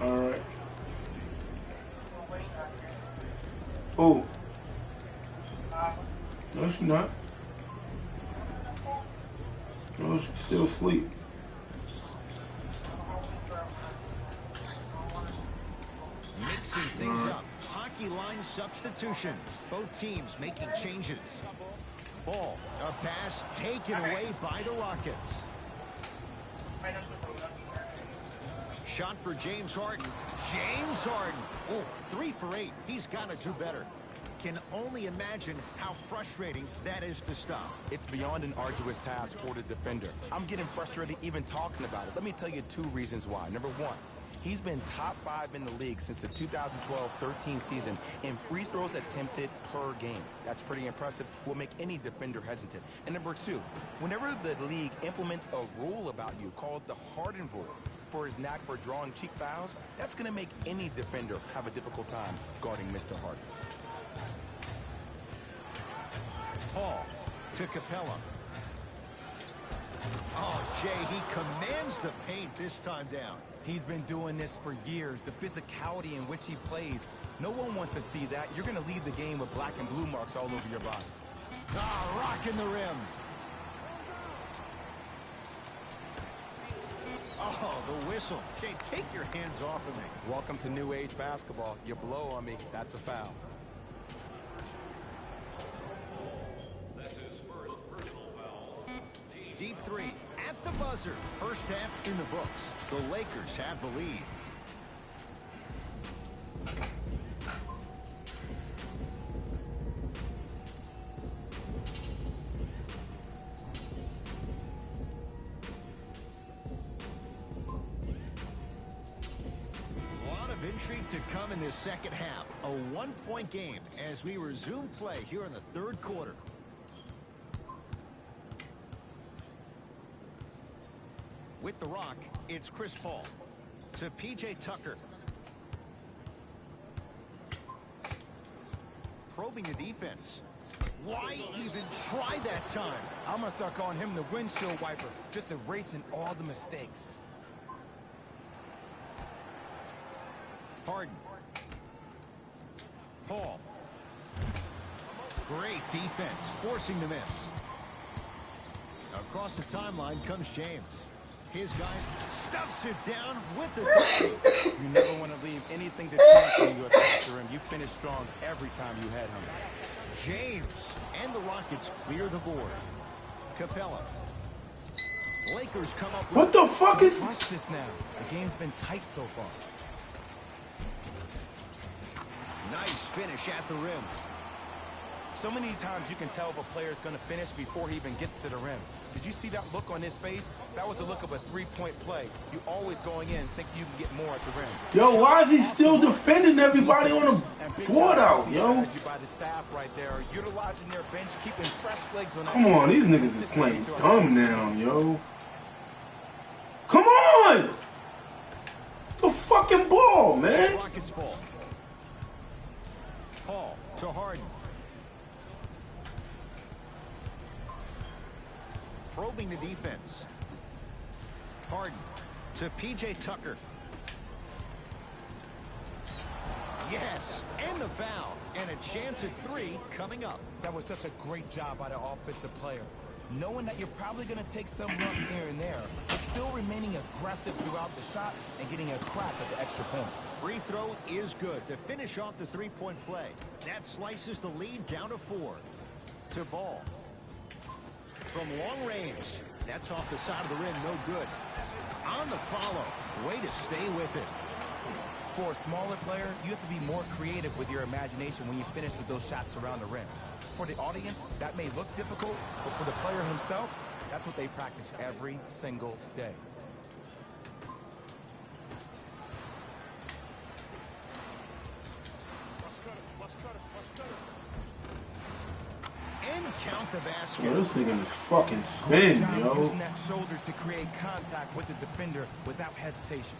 All right. Oh. No, she's not. No, she's still asleep. Mixing things up. Hockey line substitutions. Both teams making changes. Ball. A pass taken away by the Rockets. Shot for James Harden. James Harden. Oh, 3 for 8. He's got to do better. Can only imagine how frustrating that is to stop. It's beyond an arduous task for the defender. I'm getting frustrated even talking about it. Let me tell you 2 reasons why. Number 1, he's been top 5 in the league since the 2012-13 season in free throws attempted per game. That's pretty impressive. Will make any defender hesitant. And number 2, whenever the league implements a rule about you called the Harden rule for his knack for drawing cheap fouls, that's going to make any defender have a difficult time guarding Mr. Harden. Paul to Capella. Oh, Jay, he commands the paint this time down. He's been doing this for years. The physicality in which he plays, no one wants to see that. You're going to leave the game with black and blue marks all over your body. Ah, rocking the rim. Oh, the whistle. Jay, take your hands off of me. Welcome to new age basketball. You blow on me, that's a foul. Deep 3 at the buzzer. First half in the books. The Lakers have the lead. A lot of intrigue to come in this second half. A 1-point game as we resume play here in the third quarter. With the rock, it's Chris Paul to P.J. Tucker. probing the defense. Why even try that time? I'm going to start calling him the windshield wiper, just erasing all the mistakes. Harden. Paul. Great defense, forcing the miss. Across the timeline comes James. His guy stuffs it down with the dunk. You never want to leave anything to chance when you attack the rim. You finish strong every time you head home. James and the Rockets clear the board. Capella. Lakers come up with... What the fuck is... Watch this now. The game's been tight so far. Nice finish at the rim. So many times you can tell if a player is going to finish before he even gets to the rim. Did you see that look on his face? That was a look of a three-point play. You always going in think you can get more at the rim. Yo, why is he still defending everybody on the board out, yo? By the staff right there, utilizing their bench, keeping fresh legs on. Come on, these niggas is playing dumb now, yo. Come on! It's the fucking ball, man. Rockets ball. Paul to Harden. Probing the defense. Harden to P.J. Tucker. Yes, and the foul. And a chance at three coming up. That was such a great job by the offensive player. Knowing that you're probably going to take some runs here and there, but still remaining aggressive throughout the shot and getting a crack at the extra point. Free throw is good to finish off the three-point play. That slices the lead down to 4. To Ball. From long range, that's off the side of the rim, no good. On the follow, way to stay with it. For a smaller player, you have to be more creative with your imagination when you finish with those shots around the rim. For the audience, that may look difficult, but for the player himself, that's what they practice every single day. And count the basket. Yo, this nigga is fucking spin, yo. Using that shoulder to create contact with the defender without hesitation.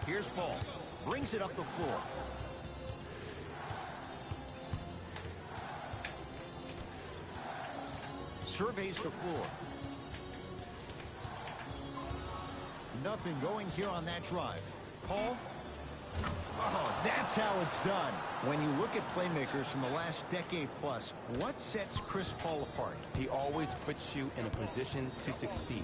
Here's Paul. Brings it up the floor. Surveys the floor. Nothing going here on that drive. Paul. Oh, that's how it's done. When you look at playmakers from the last decade plus, what sets Chris Paul apart? He always puts you in a position to succeed.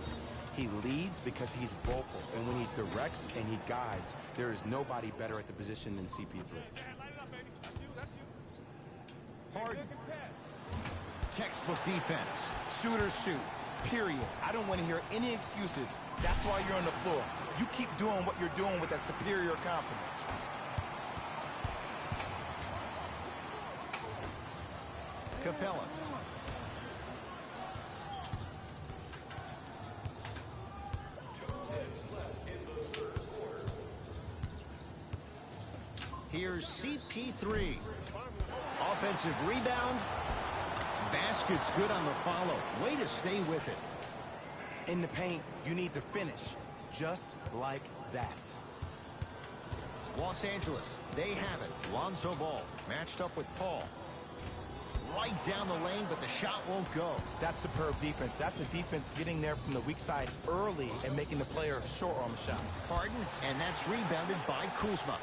He leads because he's vocal, and when he directs and he guides, there is nobody better at the position than CP3. Harden. Textbook defense. Shooters shoot, period. I don't want to hear any excuses. That's why you're on the floor. You keep doing what you're doing with that superior confidence. Capella. Here's CP3. Offensive rebound. Basket's good on the follow. Way to stay with it. In the paint, you need to finish just like that. Los Angeles, they have it. Lonzo Ball matched up with Paul. Right down the lane, but the shot won't go. That's superb defense. That's a defense getting there from the weak side early and making the player short on the shot. Harden, and that's rebounded by Kuzma.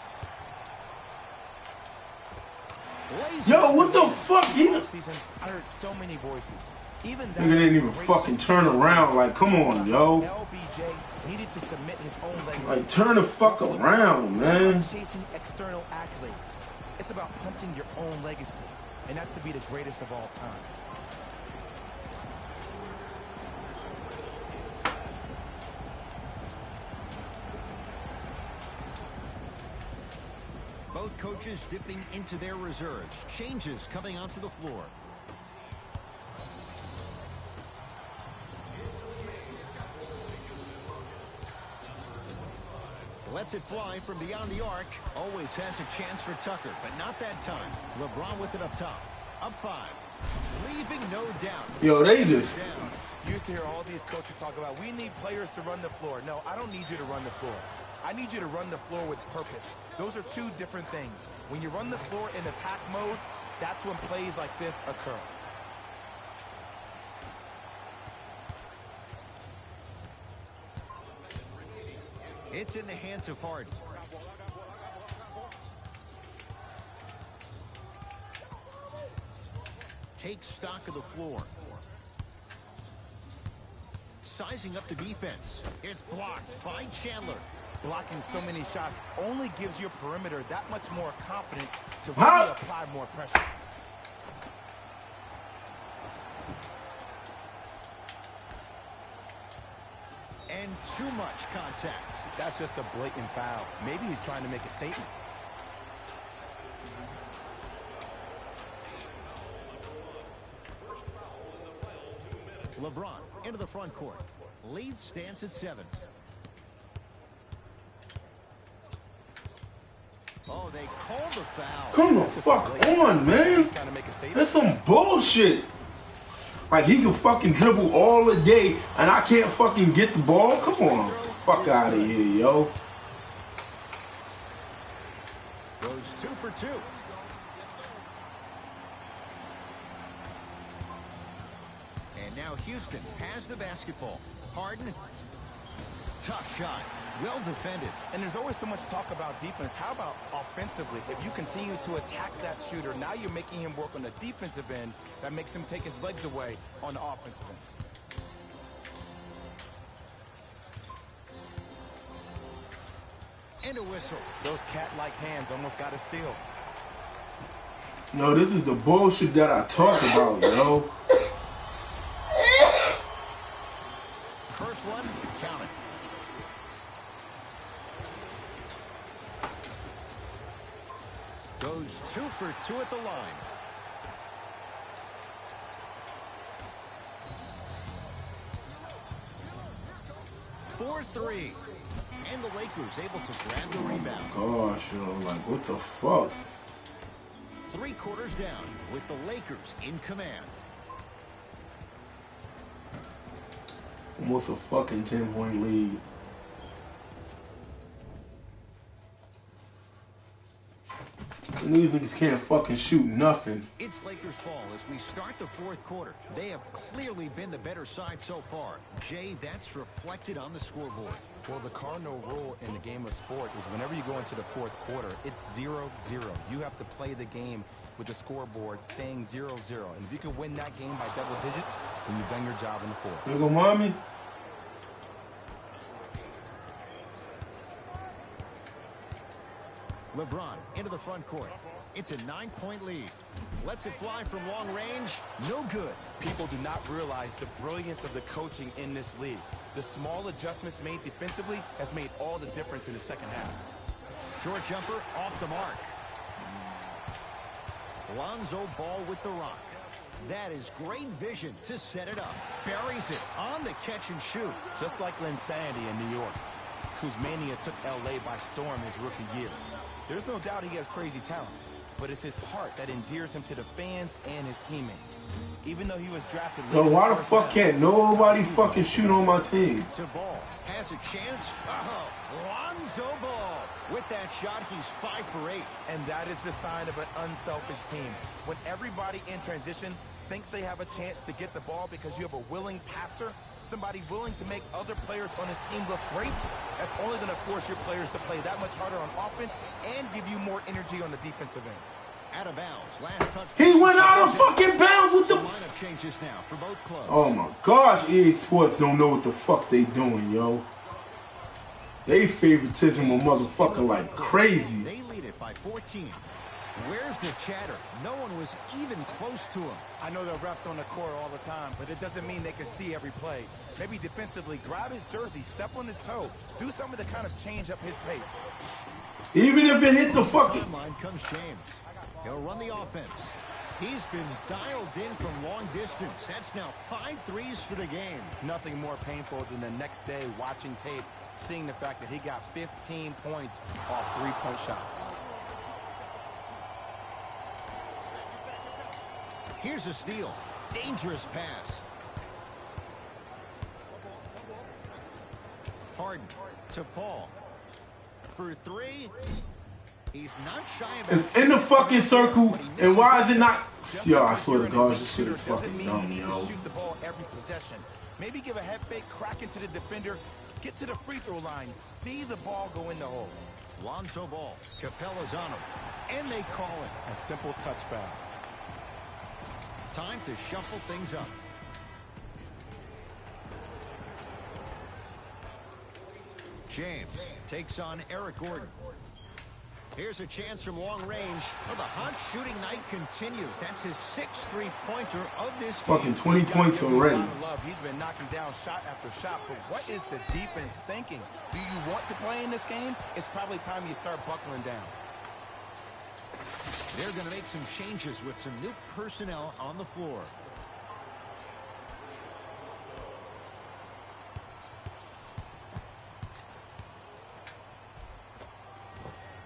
Yo, what the fuck? Season, I heard so many voices. Even that Nigga didn't even fucking turn around. Like, come on, yo. LBJ needed to submit his own legacy. Like, turn the fuck around, man. Chasing external accolades. It's about hunting your own legacy, and that's to be the greatest of all time. Both coaches dipping into their reserves. Changes coming onto the floor. Lets it fly from beyond the arc. Always has a chance for Tucker, but not that time. LeBron with it up top. Up 5. Leaving no doubt. Yo, they just... You used to hear all these coaches talk about, we need players to run the floor. No, I don't need you to run the floor. I need you to run the floor with purpose. Those are two different things. When you run the floor in attack mode, that's when plays like this occur. It's in the hands of Harden. Take stock of the floor. Sizing up the defense. It's blocked by Chandler. Blocking so many shots only gives your perimeter that much more confidence to really apply more pressure. And too much contact. That's just a blatant foul. Maybe he's trying to make a statement. LeBron into the front court. Lead stands at 7. Oh, they called the foul. Come the fuck on, man. He's trying to make a statement. That's some bullshit. Like, he can fucking dribble all the day, and I can't fucking get the ball? Come on. Fuck out of here, yo. Goes 2 for 2. And now Houston has the basketball. Harden. Tough shot. Well defended. And there's always so much talk about defense. How about offensively? If you continue to attack that shooter, now you're making him work on the defensive end. That makes him take his legs away on the offensive end. And a whistle. Those cat-like hands almost got a steal. No, this is the bullshit that I talk about, yo. First one, count it. Goes 2 for 2 at the line. For 3. And the Lakers able to grab the rebound. Gosh, yo, like, what the fuck? 3 quarters down with the Lakers in command. Almost a fucking 10-point lead. And these niggas can't fucking shoot nothing. It's Lakers ball as we start the 4th quarter. They have clearly been the better side so far. Jay, that's reflected on the scoreboard. Well, the cardinal rule in the game of sport is whenever you go into the 4th quarter, it's 0-0. You have to play the game with the scoreboard saying 0-0. And if you can win that game by double digits, then you've done your job in the 4th. Here go mommy. LeBron into the front court. It's a 9-point lead. Lets it fly from long range. No good. People do not realize the brilliance of the coaching in this league. The small adjustments made defensively has made all the difference in the second half. Short jumper off the mark. Lonzo Ball with the rock. That is great vision to set it up. Buries it on the catch and shoot. Just like Linsanity in New York, whose mania took L.A. by storm his rookie year. There's no doubt he has crazy talent, but it's his heart that endears him to the fans and his teammates. Even though he was drafted late. Yo, why the fuck can't nobody fucking shoot on my team? To Ball. Has a chance. Oh, Lonzo Ball. With that shot, he's 5 for 8. And that is the sign of an unselfish team. When everybody in transition thinks they have a chance to get the ball because you have a willing passer, somebody willing to make other players on his team look great, that's only going to force your players to play that much harder on offense and give you more energy on the defensive end. Out of bounds. Last touch. He went out of fucking bounds with the... Lineup changes now for both clubs. Oh my gosh, EA Sports don't know what the fuck they doing, yo. They favoritism a motherfucker like crazy. They lead it by 14. Where's the chatter? No one was even close to him. I know the refs on the court all the time, but it doesn't mean they can see every play. Maybe defensively, grab his jersey, step on his toe, do something to kind of change up his pace. Even if it hit the fucking... Line comes James. He'll run the offense. He's been dialed in from long distance. That's now 5 threes for the game. Nothing more painful than the next day watching tape, seeing the fact that he got 15 points off 3-point shots. Here's a steal. Dangerous pass. Harden to Paul. for three. He's not shy about It's in the fucking circle, and why is it not? Just Yo, I because swear you're to an God, elite this shit is shooter doesn't fucking mean dumb, you need yo. to shoot the ball every possession. Maybe give a head fake, crack into the defender, get to the free throw line, see the ball go in the hole. Lonzo Ball, Capella's on him, and they call it. A simple touch foul. Time to shuffle things up. James takes on Eric Gordon. Here's a chance from long range. Well, the hot shooting night continues. That's his 6th three-pointer of this game. Fucking 20 points already. He's been knocking down shot after shot, but what is the defense thinking? Do you want to play in this game? It's probably time you start buckling down. They're going to make some changes with some new personnel on the floor.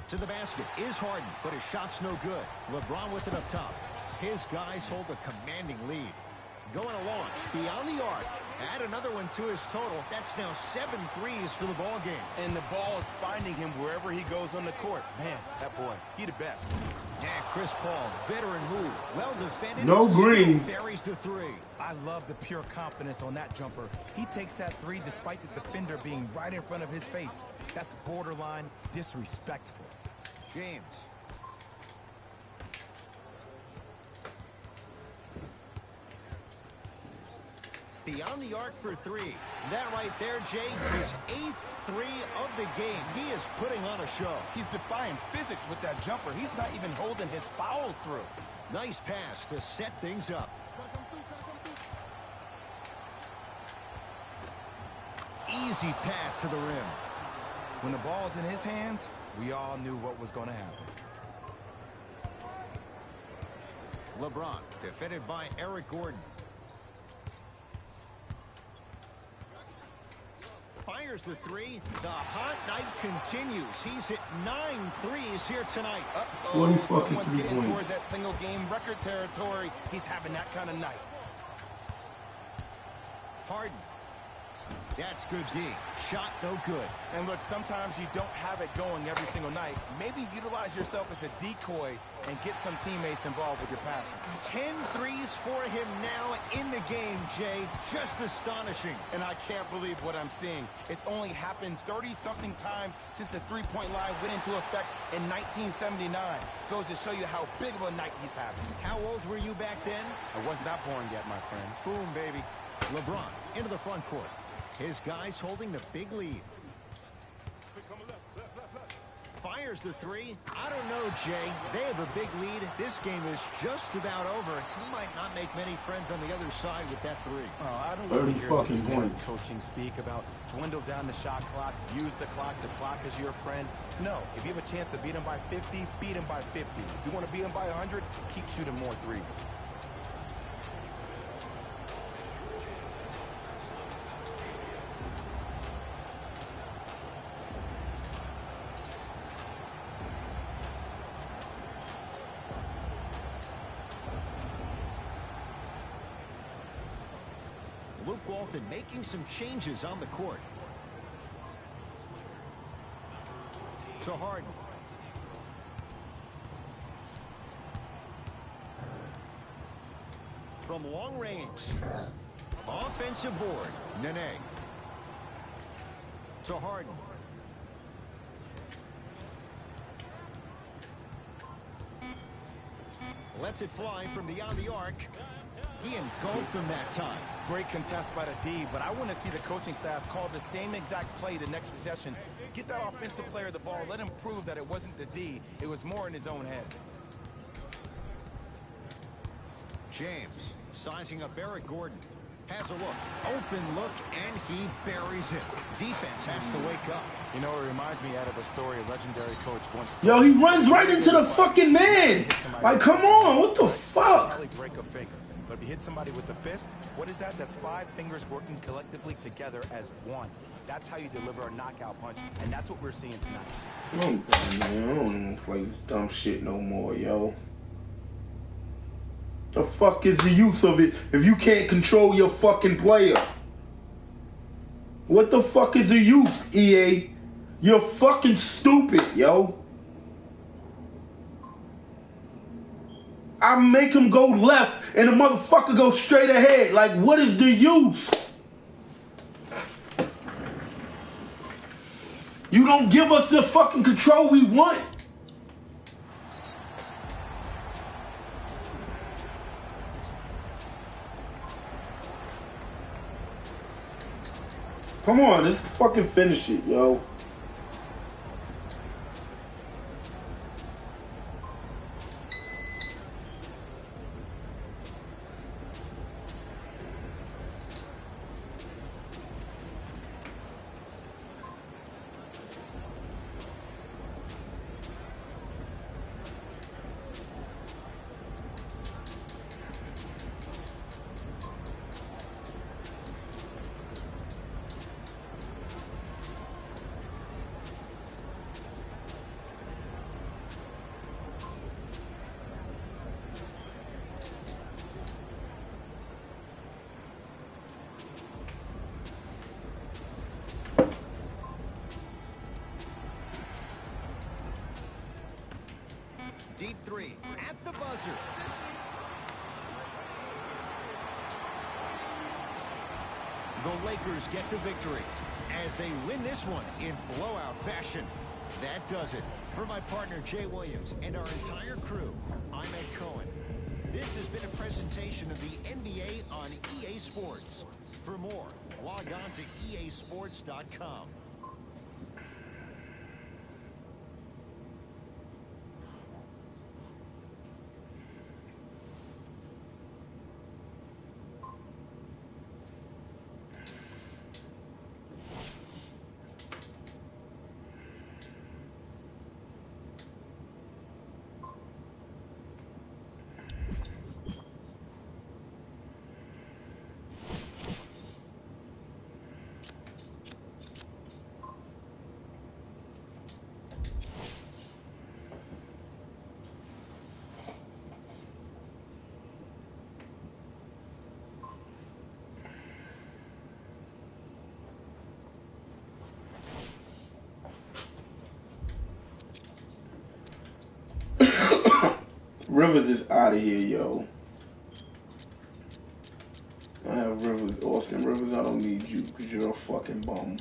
To the basket is Harden, but his shot's no good. LeBron with it up top. His guys hold a commanding lead. Going a launch beyond the arc. Add another one to his total. That's now 7 threes for the ball game. And the ball is finding him wherever he goes on the court. Man, that boy, he the best. Yeah, Chris Paul, veteran move. Well defended. No green. Buries the three. I love the pure confidence on that jumper. He takes that three despite the defender being right in front of his face. That's borderline disrespectful. James. Beyond the arc for three. That right there, Jay, his 8th three of the game. He is putting on a show. He's defying physics with that jumper. He's not even holding his foul through. Nice pass to set things up. Easy path to the rim. When the ball's in his hands, we all knew what was going to happen. LeBron, defended by Eric Gordon. Fires the three. The hot night continues. He's hit 9 threes here tonight. 40 fucking Someone's getting 3 towards points. that single game record territory. He's having that kind of night. Harden. That's good D. Shot no good. And look, sometimes you don't have it going every single night. Maybe utilize yourself as a decoy and get some teammates involved with your passing. 10 threes for him now in the game, Jay. Just astonishing. And I can't believe what I'm seeing. It's only happened 30-something times since the three-point line went into effect in 1979. Goes to show you how big of a night he's having. How old were you back then? I was not born yet, my friend. Boom, baby. LeBron into the front court. His guys holding the big lead. Fires the three. I don't know, Jay. They have a big lead. This game is just about over. He might not make many friends on the other side with that three. Oh, I don't 30 want to hear fucking the points. coaching speak about dwindle down the shot clock, use the clock is your friend. No, if you have a chance to beat him by 50, beat him by 50. If you want to beat him by 100, keep shooting more threes. Luke Walton making some changes on the court. To Harden. From long range. Offensive board. Nene. To Harden. Lets it fly from beyond the arc. He engulfed him that time. Great contest by the D, but I want to see the coaching staff call the same exact play the next possession. Get that offensive player the ball. Let him prove that it wasn't the D. It was more in his own head. James sizing up Eric Gordon. Has a look. Open look, and he buries it. Defense has to wake up. You know, it reminds me out of a story a legendary coach once told. Yo, he runs right into the fucking man. Like, come on, what the fuck? Probably break a finger. But if you hit somebody with a fist, what is that? That's 5 fingers working collectively together as one. That's how you deliver a knockout punch, and that's what we're seeing tonight. I'm done, man. I don't even play this dumb shit no more, yo. The fuck is the use of it if you can't control your fucking player? What the fuck is the use, EA? You're fucking stupid, yo. I make him go left and the motherfucker go straight ahead. Like, what is the use? You don't give us the fucking control we want. Come on, let's fucking finish it, yo. Deep three at the buzzer. The Lakers get the victory as they win this one in blowout fashion. That does it. For my partner, Jay Williams, and our entire crew, I'm Ed Cohen. This has been a presentation of the NBA on EA Sports. For more, log on to easports.com. Rivers is out of here, yo. I have Rivers, Austin Rivers. I don't need you because you're a fucking bum.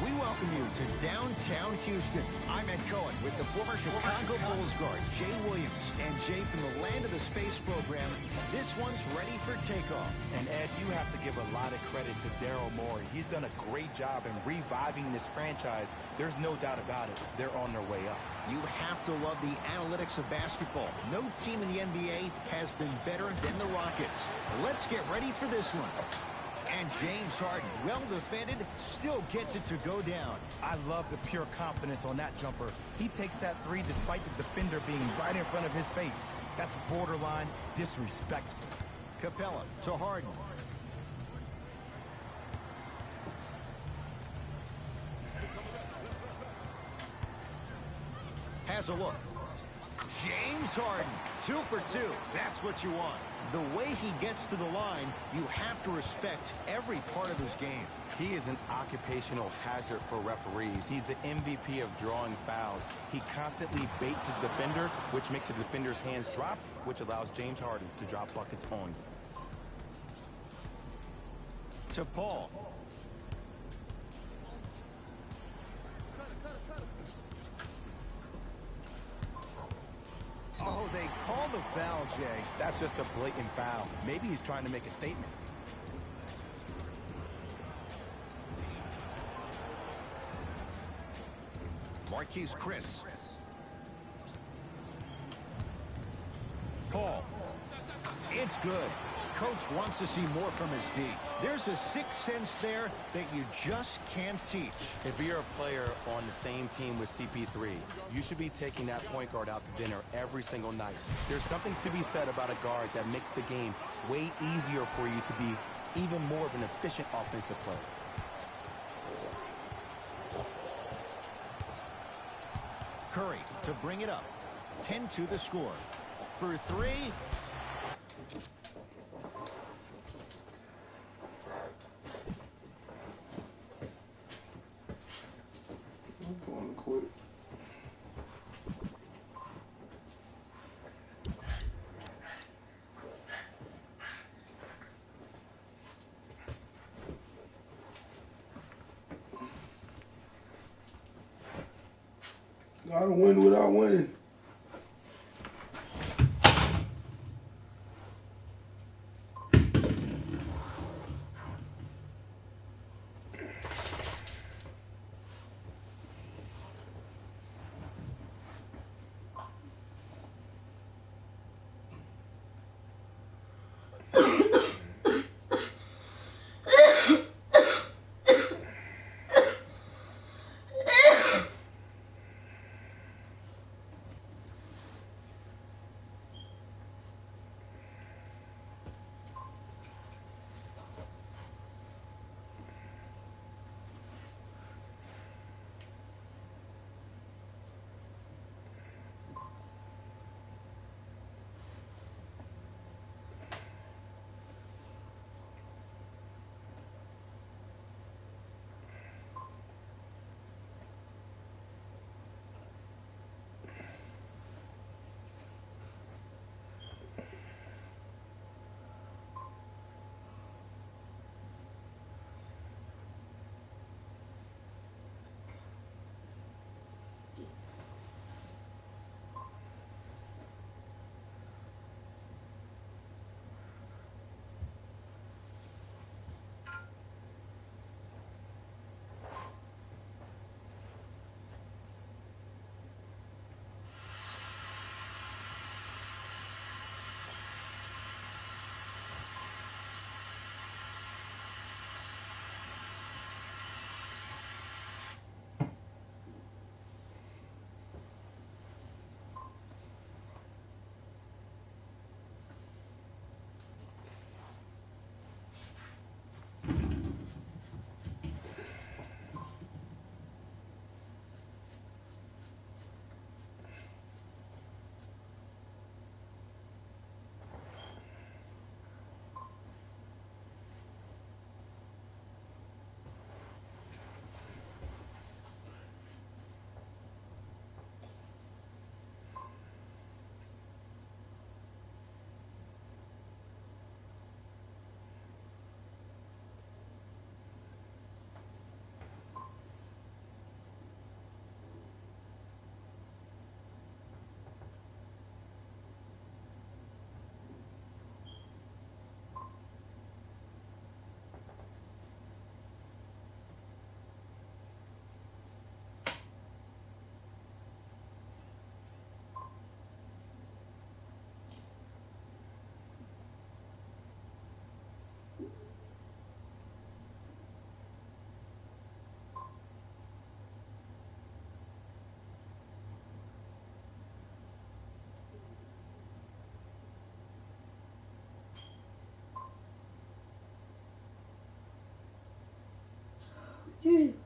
Welcome you to downtown Houston. I'm Ed Cohen with the former Chicago Bulls guard, Jay Williams. And Jay, from the land of the space program, this one's ready for takeoff. And Ed, you have to give a lot of credit to Daryl Morey. He's done a great job in reviving this franchise. There's no doubt about it. They're on their way up. You have to love the analytics of basketball. No team in the NBA has been better than the Rockets. Let's get ready for this one. And James Harden, well defended, still gets it to go down. I love the pure confidence on that jumper. He takes that three despite the defender being right in front of his face. That's borderline disrespectful. Capella to Harden. Has a look. James Harden, 2 for 2. That's what you want. The way he gets to the line, you have to respect every part of his game. He is an occupational hazard for referees. He's the MVP of drawing fouls. He constantly baits the defender, which makes the defender's hands drop, which allows James Harden to drop buckets on you. To Paul. Oh, they call the foul, Jay. That's just a blatant foul. Maybe he's trying to make a statement. Marquise Chris. Paul. It's good. Coach wants to see more from his D. There's a sixth sense there that you just can't teach. If you're a player on the same team with CP3, you should be taking that point guard out to dinner every single night. There's something to be said about a guard that makes the game way easier for you to be even more of an efficient offensive player. Curry to bring it up. 10-2 the score. For three. I'm going to quit. Gotta win without winning. Dude.